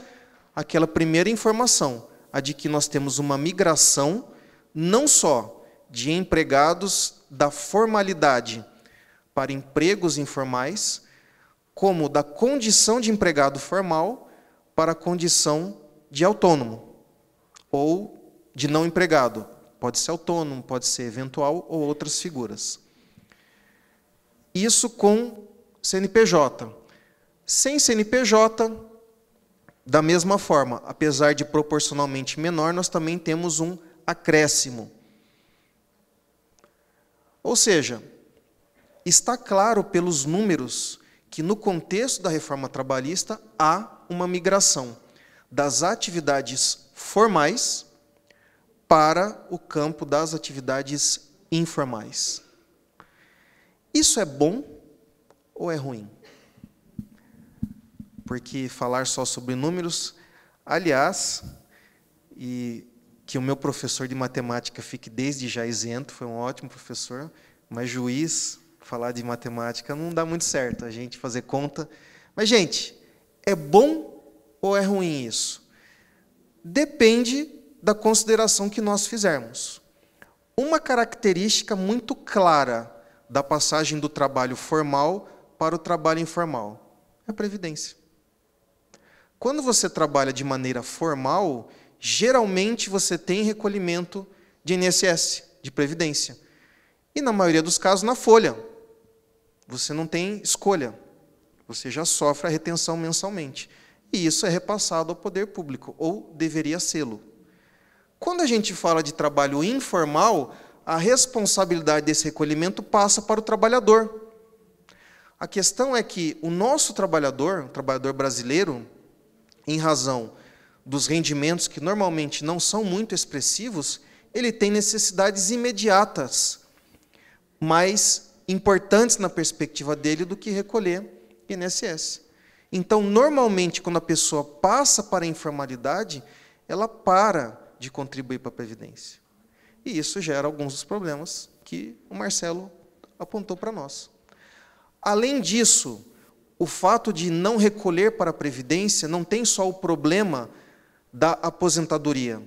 aquela primeira informação, a de que nós temos uma migração não só de empregados da formalidade para empregos informais, como da condição de empregado formal para a condição de autônomo ou de não empregado. Pode ser autônomo, pode ser eventual ou outras figuras. Isso com CNPJ. Sem CNPJ, da mesma forma, apesar de proporcionalmente menor, nós também temos um acréscimo. Ou seja, está claro pelos números que no contexto da reforma trabalhista há uma migração das atividades formais para o campo das atividades informais. Isso é bom ou é ruim? Porque falar só sobre números, aliás, e que o meu professor de matemática fique desde já isento, foi um ótimo professor, mas juiz, falar de matemática não dá muito certo, a gente fazer conta. Mas, gente, é bom ou é ruim isso? Depende da consideração que nós fizermos. Uma característica muito clara da passagem do trabalho formal para o trabalho informal é a previdência. Quando você trabalha de maneira formal, geralmente você tem recolhimento de INSS, de previdência. E, na maioria dos casos, na folha. Você não tem escolha. Você já sofre a retenção mensalmente. E isso é repassado ao poder público, ou deveria sê-lo. Quando a gente fala de trabalho informal, a responsabilidade desse recolhimento passa para o trabalhador. A questão é que o nosso trabalhador, o trabalhador brasileiro, em razão dos rendimentos que normalmente não são muito expressivos, ele tem necessidades imediatas, mais importantes na perspectiva dele do que recolher INSS. Então, normalmente, quando a pessoa passa para a informalidade, ela para de contribuir para a Previdência. E isso gera alguns dos problemas que o Marcelo apontou para nós. Além disso, o fato de não recolher para a Previdência não tem só o problema da aposentadoria.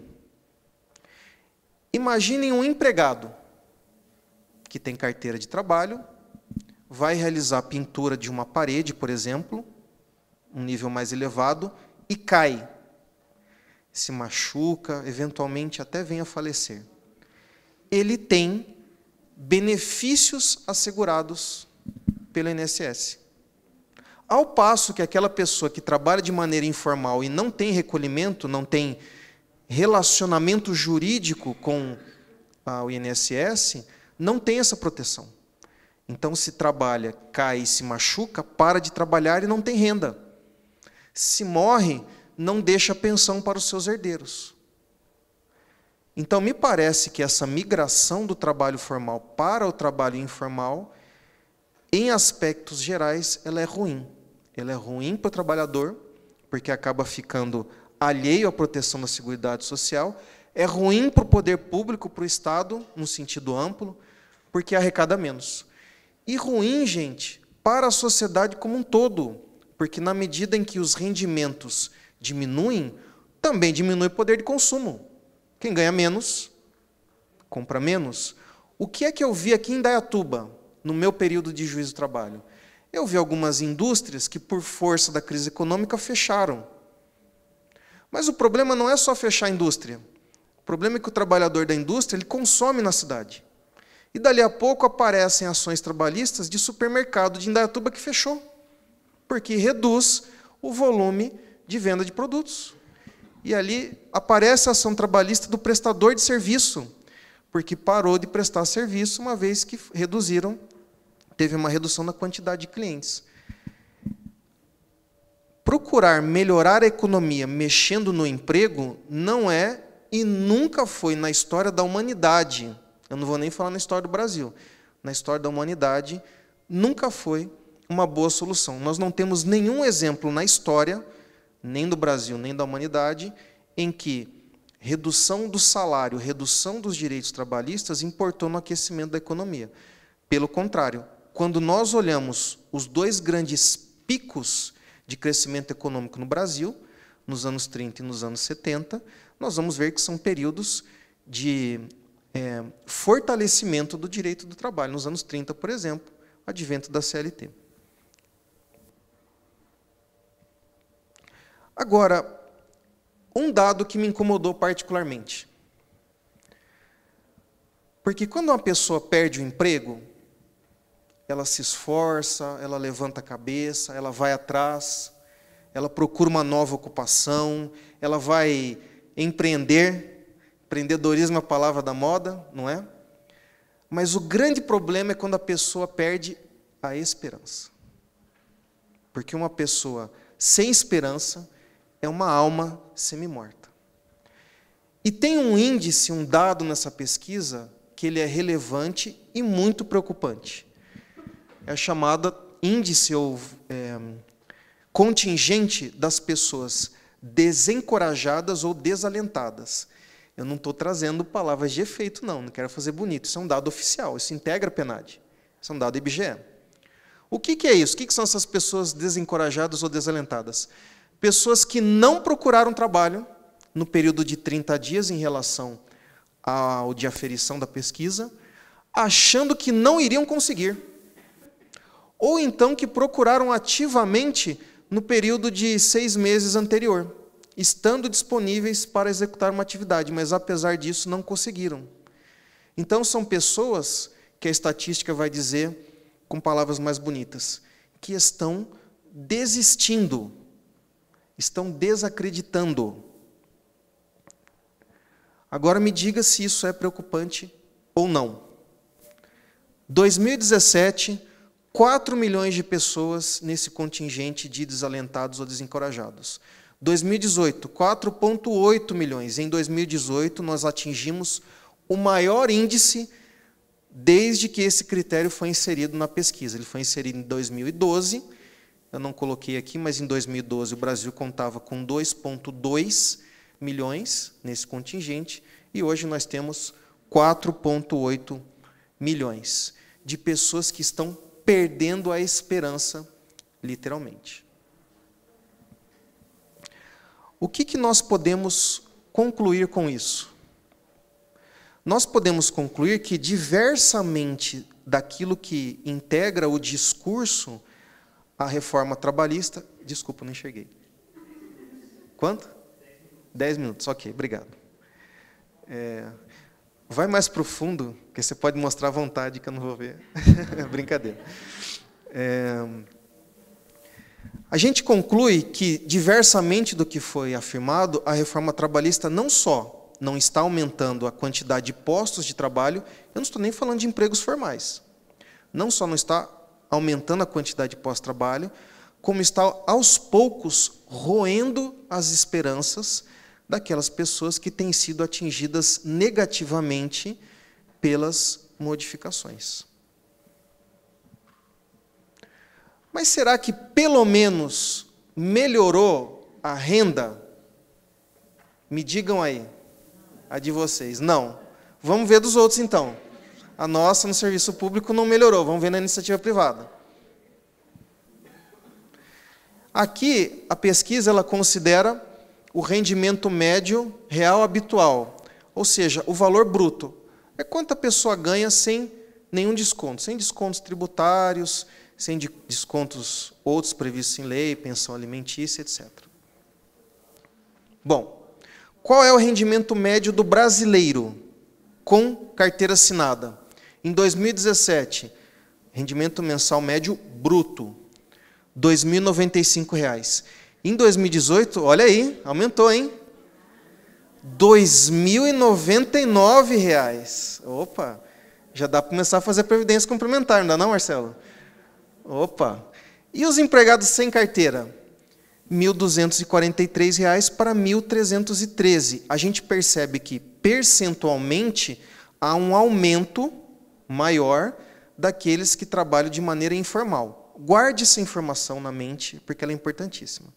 Imaginem um empregado que tem carteira de trabalho, vai realizar a pintura de uma parede, por exemplo, um nível mais elevado, e cai. Se machuca, eventualmente até vem a falecer. Ele tem benefícios assegurados pelo INSS. Ao passo que aquela pessoa que trabalha de maneira informal e não tem recolhimento, não tem relacionamento jurídico com o INSS, não tem essa proteção. Então, se trabalha, cai e se machuca, para de trabalhar e não tem renda. Se morre, não deixa pensão para os seus herdeiros. Então, me parece que essa migração do trabalho formal para o trabalho informal, em aspectos gerais, ela é ruim. Ela é ruim para o trabalhador, porque acaba ficando alheio à proteção da Seguridade Social. É ruim para o poder público, para o Estado, num sentido amplo, porque arrecada menos. E ruim, gente, para a sociedade como um todo, porque na medida em que os rendimentos diminuem, também diminui o poder de consumo. Quem ganha menos, compra menos. O que é que eu vi aqui em Indaiatuba, no meu período de juízo do trabalho? Eu vi algumas indústrias que, por força da crise econômica, fecharam. Mas o problema não é só fechar a indústria. O problema é que o trabalhador da indústria ele consome na cidade. E dali a pouco aparecem ações trabalhistas de supermercado de Indaiatuba que fechou, porque reduz o volume de venda de produtos. E ali aparece a ação trabalhista do prestador de serviço, porque parou de prestar serviço uma vez que teve uma redução na quantidade de clientes. Procurar melhorar a economia mexendo no emprego não é e nunca foi na história da humanidade. Eu não vou nem falar na história do Brasil. Na história da humanidade, nunca foi uma boa solução. Nós não temos nenhum exemplo na história, nem do Brasil, nem da humanidade, em que redução do salário, redução dos direitos trabalhistas importou no aquecimento da economia. Pelo contrário, quando nós olhamos os dois grandes picos de crescimento econômico no Brasil, nos anos 30 e nos anos 70, nós vamos ver que são períodos de fortalecimento do direito do trabalho. Nos anos 30, por exemplo, o advento da CLT. Agora, um dado que me incomodou particularmente. Porque quando uma pessoa perde o emprego, ela se esforça, ela levanta a cabeça, ela vai atrás, ela procura uma nova ocupação, ela vai empreender. Empreendedorismo é a palavra da moda, não é? Mas o grande problema é quando a pessoa perde a esperança. Porque uma pessoa sem esperança é uma alma semi-morta. E tem um índice, um dado nessa pesquisa, que ele é relevante e muito preocupante. É a chamada índice ou contingente das pessoas desencorajadas ou desalentadas. Eu não estou trazendo palavras de efeito, não quero fazer bonito. Isso é um dado oficial, isso integra a PNAD. Isso é um dado IBGE. O que é isso? O que são essas pessoas desencorajadas ou desalentadas? Pessoas que não procuraram trabalho no período de 30 dias em relação ao de aferição da pesquisa, achando que não iriam conseguir. Ou então que procuraram ativamente no período de 6 meses anterior, estando disponíveis para executar uma atividade, mas apesar disso não conseguiram. Então são pessoas que a estatística vai dizer, com palavras mais bonitas, que estão desistindo, estão desacreditando. Agora me diga se isso é preocupante ou não. 2017, 4 milhões de pessoas nesse contingente de desalentados ou desencorajados. 2018, 4,8 milhões. Em 2018, nós atingimos o maior índice desde que esse critério foi inserido na pesquisa. Ele foi inserido em 2012, eu não coloquei aqui, mas em 2012 o Brasil contava com 2,2 milhões nesse contingente, e hoje nós temos 4,8 milhões de pessoas que estão perdendo a esperança, literalmente. O que nós podemos concluir com isso? Nós podemos concluir que, diversamente daquilo que integra o discurso, a reforma trabalhista... Desculpa, não enxerguei. Quanto? 10 minutos, ok, obrigado. Vai mais para o fundo, que você pode mostrar à vontade, que eu não vou ver. Brincadeira. A gente conclui que, diversamente do que foi afirmado, a reforma trabalhista não só não está aumentando a quantidade de postos de trabalho, eu não estou nem falando de empregos formais, não só não está aumentando a quantidade de postos de trabalho, como está, aos poucos, roendo as esperanças daquelas pessoas que têm sido atingidas negativamente pelas modificações. Mas será que, pelo menos, melhorou a renda? Me digam aí, a de vocês. Não. Vamos ver dos outros, então. A nossa, no serviço público, não melhorou. Vamos ver na iniciativa privada. Aqui, a pesquisa ela considera o rendimento médio real habitual, ou seja, o valor bruto. É quanto a pessoa ganha sem nenhum desconto, sem descontos tributários, sem descontos outros previstos em lei, pensão alimentícia, etc. Bom, qual é o rendimento médio do brasileiro com carteira assinada? Em 2017, rendimento mensal médio bruto, R$ 2.095. Em 2018, olha aí, aumentou, hein? R$ 2.099. Opa, já dá para começar a fazer a previdência complementar, não dá não, Marcelo? Opa. E os empregados sem carteira? R$ 1.243 para R$ 1.313. A gente percebe que, percentualmente, há um aumento maior daqueles que trabalham de maneira informal. Guarde essa informação na mente, porque ela é importantíssima.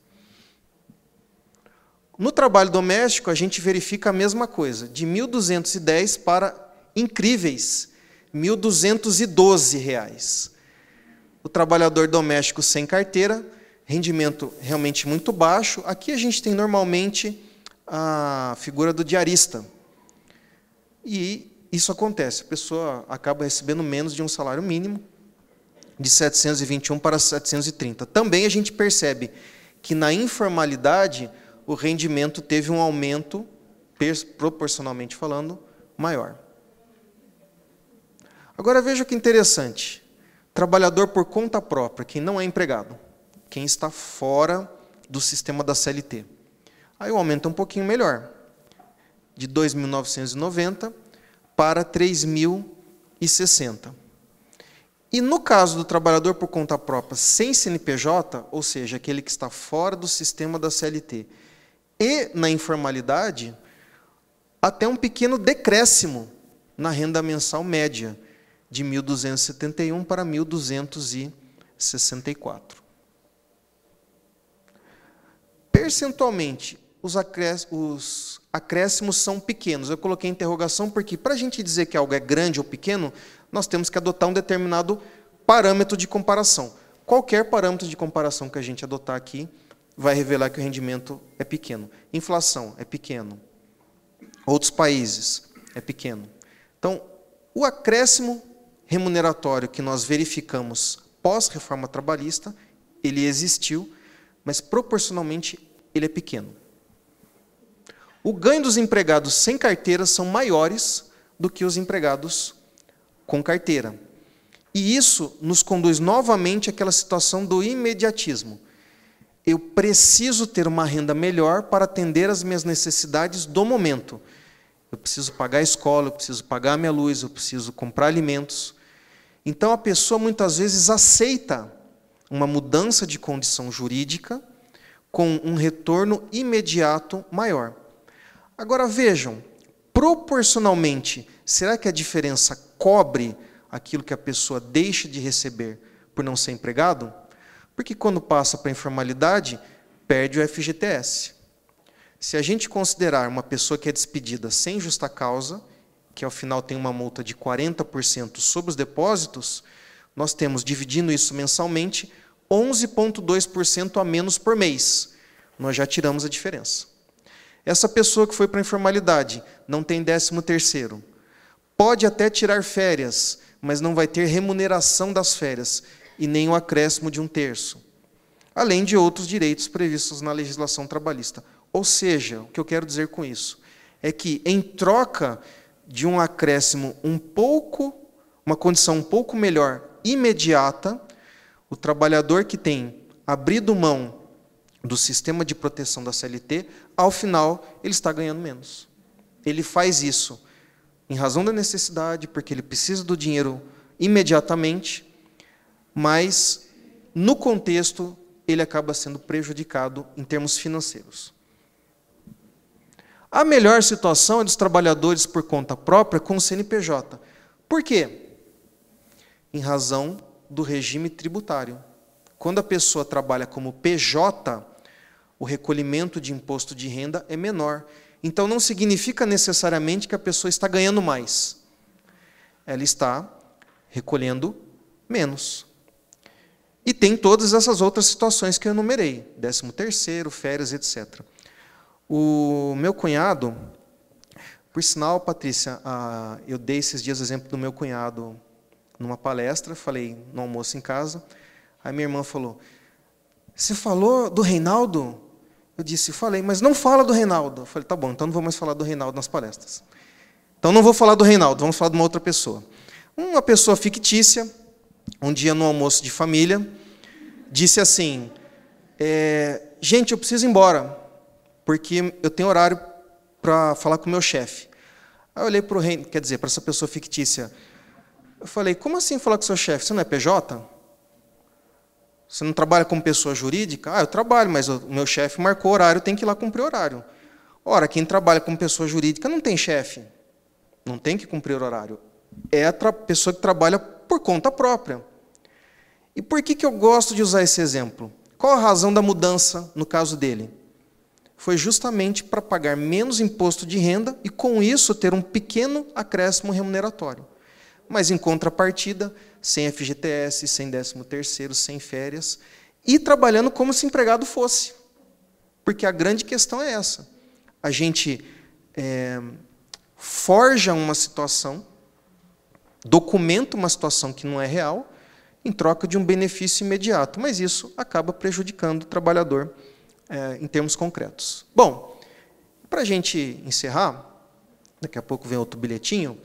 No trabalho doméstico, a gente verifica a mesma coisa, de R$ 1.210 para incríveis R$ 1.212. O trabalhador doméstico sem carteira, rendimento realmente muito baixo. Aqui a gente tem normalmente a figura do diarista. E isso acontece, a pessoa acaba recebendo menos de um salário mínimo, de 721 para 730. Também a gente percebe que na informalidade o rendimento teve um aumento, proporcionalmente falando, maior. Agora veja que interessante. Trabalhador por conta própria, quem não é empregado, quem está fora do sistema da CLT. Aí o aumento é um pouquinho melhor, de 2.990 para 3.060. E no caso do trabalhador por conta própria sem CNPJ, ou seja, aquele que está fora do sistema da CLT, e na informalidade, até um pequeno decréscimo na renda mensal média, de 1.271 para 1.264. Percentualmente, os acréscimos são pequenos. Eu coloquei interrogação porque, para a gente dizer que algo é grande ou pequeno, nós temos que adotar um determinado parâmetro de comparação. Qualquer parâmetro de comparação que a gente adotar aqui vai revelar que o rendimento é pequeno. Inflação é pequeno. Outros países é pequeno. Então, o acréscimo remuneratório que nós verificamos pós-reforma trabalhista, ele existiu, mas proporcionalmente ele é pequeno. O ganho dos empregados sem carteira são maiores do que os empregados com carteira. E isso nos conduz novamente àquela situação do imediatismo. Eu preciso ter uma renda melhor para atender às minhas necessidades do momento. Eu preciso pagar a escola, eu preciso pagar a minha luz, eu preciso comprar alimentos. Então, a pessoa muitas vezes aceita uma mudança de condição jurídica com um retorno imediato maior. Agora, vejam, proporcionalmente, será que a diferença cobre aquilo que a pessoa deixa de receber por não ser empregado? Porque quando passa para a informalidade, perde o FGTS. Se a gente considerar uma pessoa que é despedida sem justa causa, que ao final tem uma multa de 40% sobre os depósitos, nós temos, dividindo isso mensalmente, 11,2% a menos por mês. Nós já tiramos a diferença. Essa pessoa que foi para a informalidade não tem 13º. Pode até tirar férias, mas não vai ter remuneração das férias e nem o acréscimo de 1/3. Além de outros direitos previstos na legislação trabalhista. Ou seja, o que eu quero dizer com isso é que, em troca de um acréscimo uma condição um pouco melhor, imediata, o trabalhador que tem abrido mão do sistema de proteção da CLT, ao final, ele está ganhando menos. Ele faz isso em razão da necessidade, porque ele precisa do dinheiro imediatamente, mas, no contexto, ele acaba sendo prejudicado em termos financeiros. A melhor situação é dos trabalhadores por conta própria com o CNPJ. Por quê? Em razão do regime tributário. Quando a pessoa trabalha como PJ, o recolhimento de imposto de renda é menor. Então, não significa necessariamente que a pessoa está ganhando mais. Ela está recolhendo menos. E tem todas essas outras situações que eu enumerei. 13º, férias, etc. O meu cunhado, por sinal, Patrícia, eu dei esses dias o exemplo do meu cunhado numa palestra, falei no almoço em casa, aí minha irmã falou, você falou do Reinaldo? Eu disse, falei, mas não fala do Reinaldo. Eu falei, tá bom, então não vou mais falar do Reinaldo nas palestras. Então não vou falar do Reinaldo, vamos falar de uma outra pessoa. Uma pessoa fictícia, um dia no almoço de família, disse assim, gente, eu preciso ir embora, porque eu tenho horário para falar com o meu chefe. Aí eu olhei para o Reinaldo, quer dizer, para essa pessoa fictícia, eu falei, como assim falar com o seu chefe? Você não é PJ? Você não trabalha como pessoa jurídica? Eu trabalho, mas o meu chefe marcou horário, tem que ir lá cumprir horário. Ora, quem trabalha como pessoa jurídica não tem chefe, não tem que cumprir horário. É a pessoa que trabalha por conta própria. E por que eu gosto de usar esse exemplo? Qual a razão da mudança no caso dele? Foi justamente para pagar menos imposto de renda e, com isso, ter um pequeno acréscimo remuneratório. Mas, em contrapartida, sem FGTS, sem 13º, sem férias, e trabalhando como se empregado fosse. Porque a grande questão é essa. A gente forja uma situação, documenta uma situação que não é real, em troca de um benefício imediato, mas isso acaba prejudicando o trabalhador em termos concretos. Bom, para a gente encerrar, daqui a pouco vem outro bilhetinho,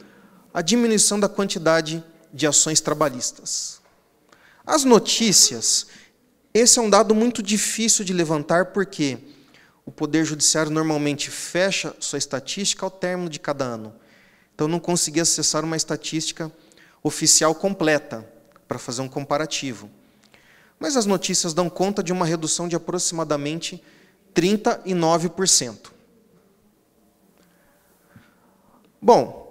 a diminuição da quantidade de ações trabalhistas. As notícias, esse é um dado muito difícil de levantar, porque o Poder Judiciário normalmente fecha sua estatística ao término de cada ano. Então, não consegui acessar uma estatística oficial completa para fazer um comparativo. Mas as notícias dão conta de uma redução de aproximadamente 39%. Bom,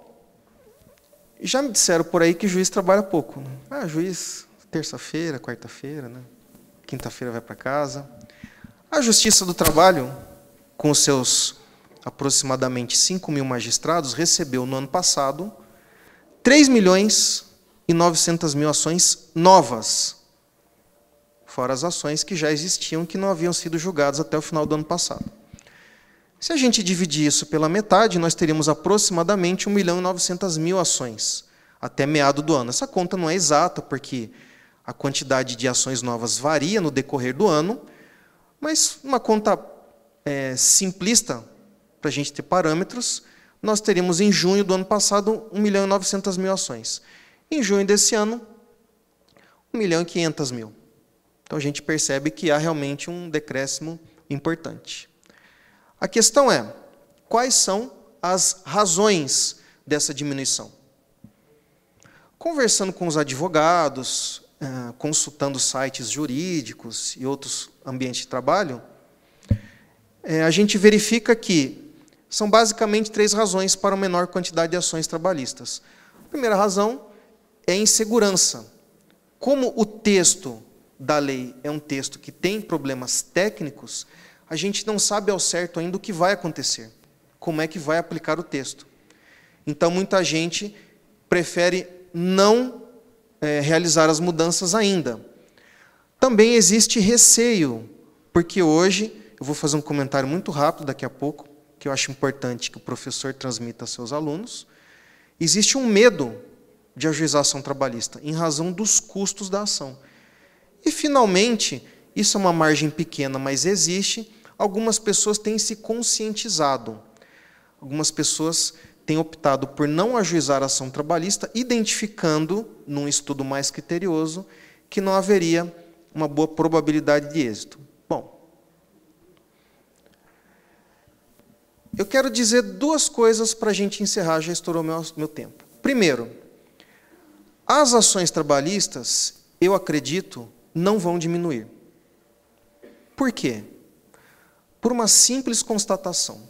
já me disseram por aí que juiz trabalha pouco. Juiz, terça-feira, quarta-feira, né? Quinta-feira vai para casa. A Justiça do Trabalho, com os seus aproximadamente 5.000 magistrados, recebeu no ano passado 3.900.000 ações novas, fora as ações que já existiam, que não haviam sido julgadas até o final do ano passado. Se a gente dividir isso pela metade, nós teríamos aproximadamente 1.900.000 ações até meado do ano. Essa conta não é exata, porque a quantidade de ações novas varia no decorrer do ano, mas uma conta simplista, para a gente ter parâmetros, nós teríamos em junho do ano passado 1.900.000 ações. Em junho desse ano, 1.500.000. Então a gente percebe que há realmente um decréscimo importante. A questão é, quais são as razões dessa diminuição? Conversando com os advogados, consultando sites jurídicos e outros ambientes de trabalho, a gente verifica que são basicamente 3 razões para a menor quantidade de ações trabalhistas. A primeira razão é a insegurança. Como o texto da lei é um texto que tem problemas técnicos, a gente não sabe ao certo ainda o que vai acontecer, como é que vai aplicar o texto. Então, muita gente prefere não realizar as mudanças ainda. Também existe receio, porque hoje, eu vou fazer um comentário muito rápido daqui a pouco, que eu acho importante que o professor transmita aos seus alunos, existe um medo de ajuização trabalhista, em razão dos custos da ação. E, finalmente, isso é uma margem pequena, mas existe, algumas pessoas têm se conscientizado. Algumas pessoas têm optado por não ajuizar a ação trabalhista, identificando, num estudo mais criterioso, que não haveria uma boa probabilidade de êxito. Bom, eu quero dizer 2 coisas para a gente encerrar, já estourou meu tempo. Primeiro, as ações trabalhistas, eu acredito, não vão diminuir. Por quê? Por uma simples constatação.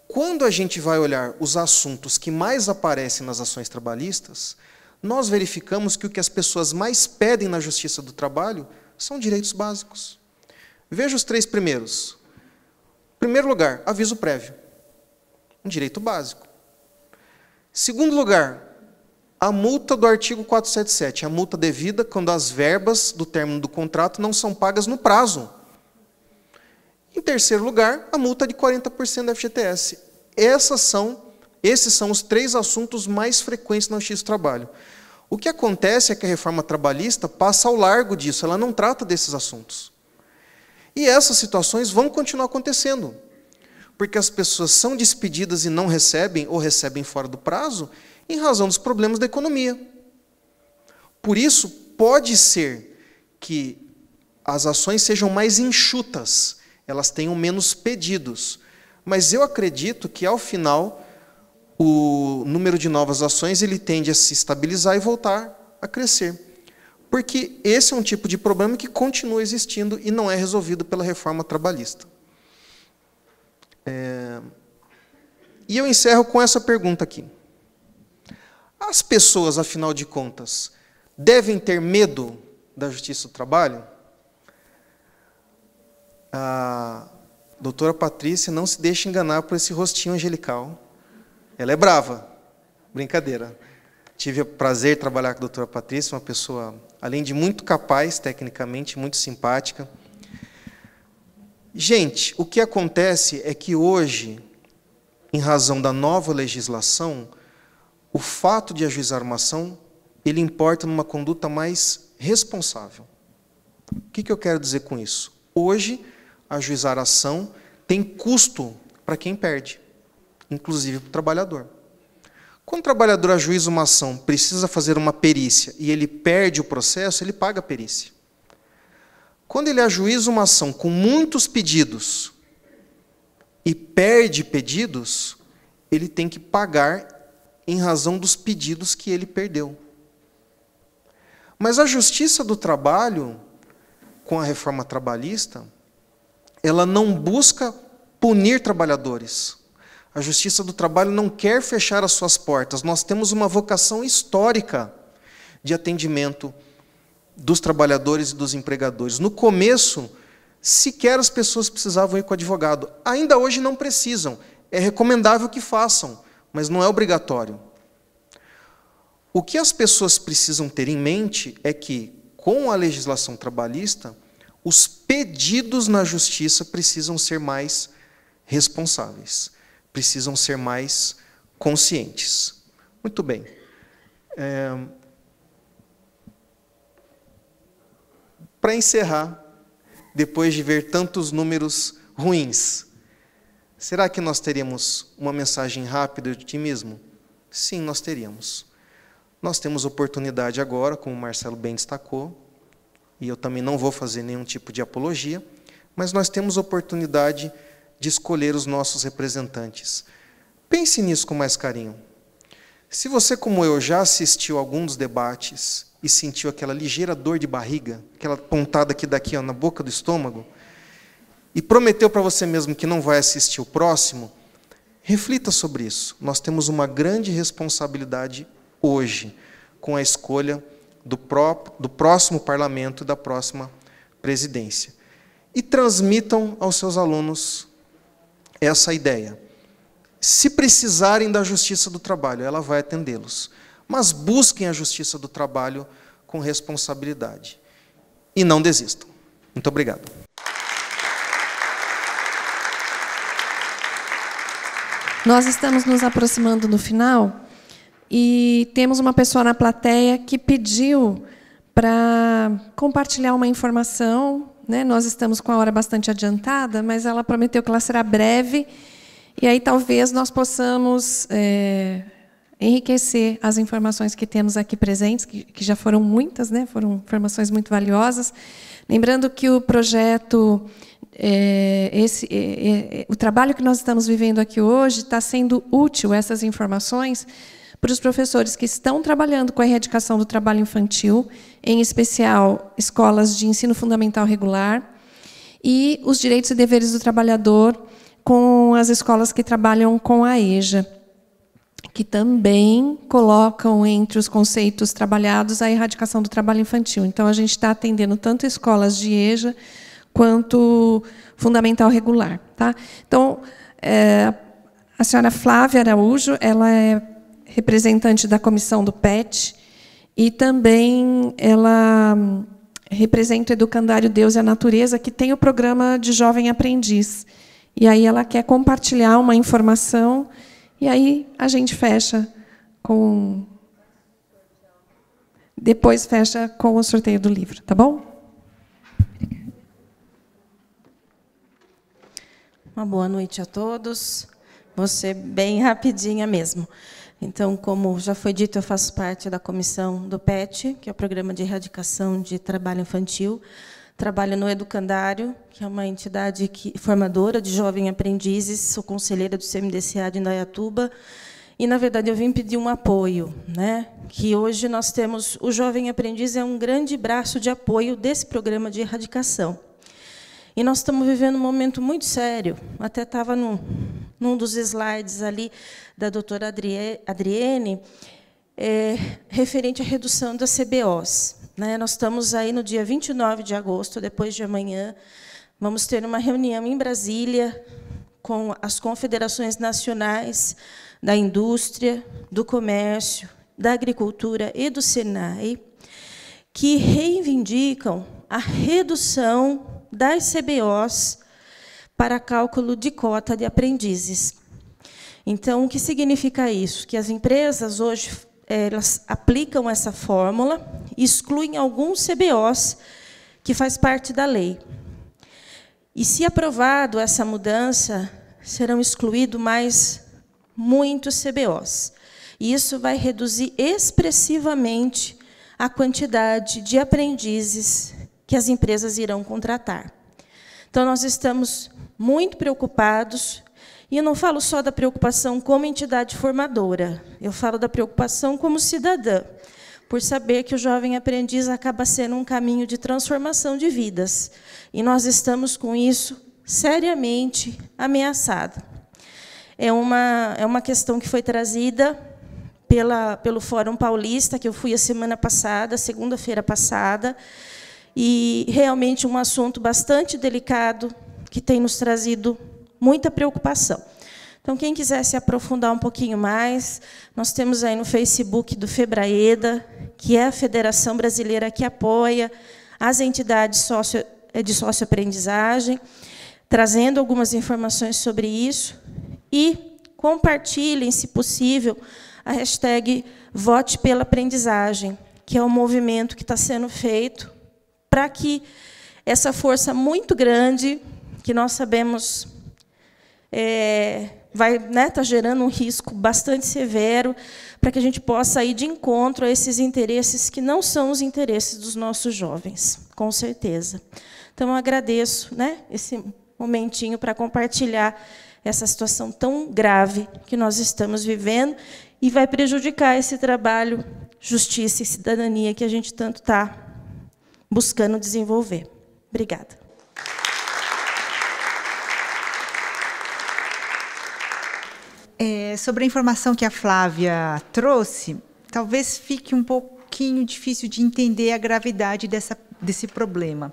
Quando a gente vai olhar os assuntos que mais aparecem nas ações trabalhistas, nós verificamos que o que as pessoas mais pedem na Justiça do Trabalho são direitos básicos. Veja os 3 primeiros. Em primeiro lugar, aviso prévio. Um direito básico. Segundo lugar, a multa do artigo 477, a multa devida quando as verbas do término do contrato não são pagas no prazo. Em terceiro lugar, a multa de 40% da FGTS. Esses são os 3 assuntos mais frequentes na Justiça do Trabalho. O que acontece é que a reforma trabalhista passa ao largo disso, ela não trata desses assuntos. E essas situações vão continuar acontecendo, porque as pessoas são despedidas e não recebem, ou recebem fora do prazo, em razão dos problemas da economia. Por isso, pode ser que as ações sejam mais enxutas, elas tenham menos pedidos. Mas eu acredito que, ao final, o número de novas ações ele tende a se estabilizar e voltar a crescer. Porque esse é um tipo de problema que continua existindo e não é resolvido pela reforma trabalhista. E eu encerro com essa pergunta aqui. As pessoas, afinal de contas, devem ter medo da Justiça do Trabalho? A doutora Patrícia não se deixa enganar por esse rostinho angelical. Ela é brava. Brincadeira. Tive o prazer de trabalhar com a doutora Patrícia, uma pessoa, além de muito capaz, tecnicamente, muito simpática. Gente, o que acontece é que hoje, em razão da nova legislação, o fato de ajuizar uma ação, ele importa numa conduta mais responsável. O que eu quero dizer com isso? Hoje, ajuizar a ação tem custo para quem perde, inclusive para o trabalhador. Quando o trabalhador ajuiza uma ação, precisa fazer uma perícia e ele perde o processo, ele paga a perícia. Quando ele ajuiza uma ação com muitos pedidos e perde pedidos, ele tem que pagar em razão dos pedidos que ele perdeu. Mas a Justiça do Trabalho, com a reforma trabalhista, ela não busca punir trabalhadores. A Justiça do Trabalho não quer fechar as suas portas. Nós temos uma vocação histórica de atendimento dos trabalhadores e dos empregadores. No começo, sequer as pessoas precisavam ir com o advogado. Ainda hoje não precisam. É recomendável que façam, mas não é obrigatório. O que as pessoas precisam ter em mente é que, com a legislação trabalhista, os pedidos na justiça precisam ser mais responsáveis, precisam ser mais conscientes. Muito bem. Para encerrar, depois de ver tantos números ruins, será que nós teríamos uma mensagem rápida de otimismo? Sim, nós teríamos. Nós temos oportunidade agora, como o Marcelo bem destacou, e eu também não vou fazer nenhum tipo de apologia, mas nós temos oportunidade de escolher os nossos representantes. Pense nisso com mais carinho. Se você, como eu, já assistiu a algum dos debates e sentiu aquela ligeira dor de barriga, aquela pontada aqui daqui, ó, na boca do estômago, e prometeu para você mesmo que não vai assistir o próximo, reflita sobre isso. Nós temos uma grande responsabilidade hoje com a escolha do próximo parlamento e da próxima presidência. E transmitam aos seus alunos essa ideia. Se precisarem da Justiça do Trabalho, ela vai atendê-los. Mas busquem a Justiça do Trabalho com responsabilidade. E não desistam. Muito obrigado. Nós estamos nos aproximando do final e temos uma pessoa na plateia que pediu para compartilhar uma informação, né? Nós estamos com a hora bastante adiantada, mas ela prometeu que ela será breve, e aí talvez nós possamos enriquecer as informações que temos aqui presentes, que já foram muitas, né? Foram informações muito valiosas. Lembrando que o projeto, o trabalho que nós estamos vivendo aqui hoje está sendo útil, essas informações, para os professores que estão trabalhando com a erradicação do trabalho infantil, em especial escolas de ensino fundamental regular, e os direitos e deveres do trabalhador com as escolas que trabalham com a EJA, que também colocam entre os conceitos trabalhados a erradicação do trabalho infantil. Então, a gente está atendendo tanto escolas de EJA quanto fundamental regular. Tá? Então, a senhora Flávia Araújo, ela é representante da comissão do PET, e também ela representa o Educandário Deus e a Natureza, que tem o programa de Jovem Aprendiz. E aí ela quer compartilhar uma informação, e aí a gente fecha com... Depois fecha com o sorteio do livro, tá bom? Uma boa noite a todos. Vou ser bem rapidinha mesmo. Então, como já foi dito, eu faço parte da comissão do PET, que é o Programa de Erradicação de Trabalho Infantil. Trabalho no Educandário, que é uma entidade formadora de jovens aprendizes. Sou conselheira do CMDCA de Indaiatuba. E, na verdade, eu vim pedir um apoio, né? Que hoje nós temos... O Jovem Aprendiz é um grande braço de apoio desse programa de erradicação. E nós estamos vivendo um momento muito sério. Até estava num dos slides ali da doutora Adriene, referente à redução das CBOs. Né? Nós estamos aí no dia 29 de agosto, depois de amanhã, vamos ter uma reunião em Brasília com as confederações nacionais da indústria, do comércio, da agricultura e do Senai, que reivindicam a redução das CBOs para cálculo de cota de aprendizes. Então, o que significa isso? Que as empresas hoje elas aplicam essa fórmula e excluem alguns CBOs que faz parte da lei. E, se aprovado essa mudança, serão excluídos mais muitos CBOs. E isso vai reduzir expressivamente a quantidade de aprendizes que as empresas irão contratar. Então, nós estamos muito preocupados, e eu não falo só da preocupação como entidade formadora, eu falo da preocupação como cidadã, por saber que o jovem aprendiz acaba sendo um caminho de transformação de vidas, e nós estamos com isso seriamente ameaçado. É uma questão que foi trazida pelo Fórum Paulista, que eu fui a semana passada, segunda-feira passada, e realmente um assunto bastante delicado, que tem nos trazido muita preocupação. Então, quem quiser se aprofundar um pouquinho mais, nós temos aí no Facebook do FEBRAEDA, que é a Federação Brasileira que apoia as entidades de socioaprendizagem, trazendo algumas informações sobre isso, e compartilhem, se possível, a hashtag Vote pela Aprendizagem, que é um movimento que está sendo feito para que essa força muito grande, que nós sabemos vai tá gerando um risco bastante severo, para que a gente possa ir de encontro a esses interesses que não são os interesses dos nossos jovens, com certeza. Então, eu agradeço, esse momentinho para compartilhar essa situação tão grave que nós estamos vivendo e vai prejudicar esse trabalho, justiça e cidadania que a gente tanto está buscando desenvolver. Obrigada. Sobre a informação que a Flávia trouxe, talvez fique um pouquinho difícil de entender a gravidade desse problema.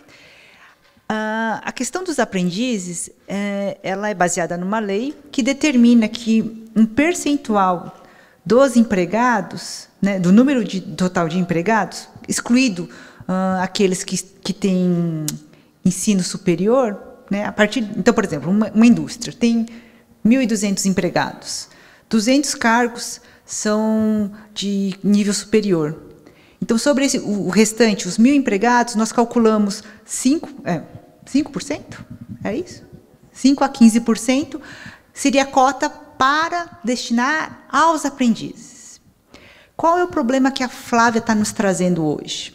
A questão dos aprendizes, ela é baseada numa lei que determina que um percentual dos empregados, do número total de empregados, excluído aqueles que têm ensino superior, então, por exemplo, uma indústria tem 1.200 empregados, 200 cargos são de nível superior. Então, sobre o restante, os 1.000 empregados, nós calculamos 5%? É isso? 5% a 15% seria a cota para destinar aos aprendizes. Qual é o problema que a Flávia está nos trazendo hoje?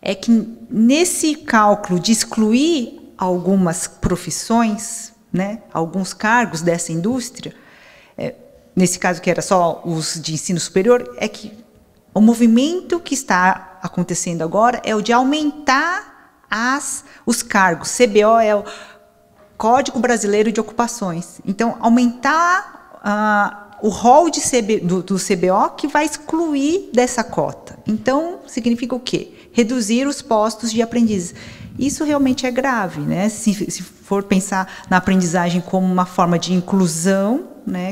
É que, nesse cálculo de excluir algumas profissões, alguns cargos dessa indústria, nesse caso que era só os de ensino superior, é que o movimento que está acontecendo agora é o de aumentar os cargos. CBO é o Código Brasileiro de Ocupações. Então, aumentar o rol do CBO que vai excluir dessa cota. Então, significa o quê? Reduzir os postos de aprendizes. Isso realmente é grave, se for pensar na aprendizagem como uma forma de inclusão,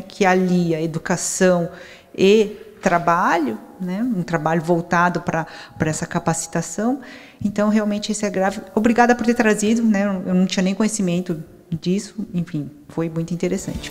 que alia educação e trabalho, né? Um trabalho voltado para essa capacitação. Então, realmente, esse é grave. Obrigada por ter trazido, né? Eu não tinha nem conhecimento disso. Enfim, foi muito interessante.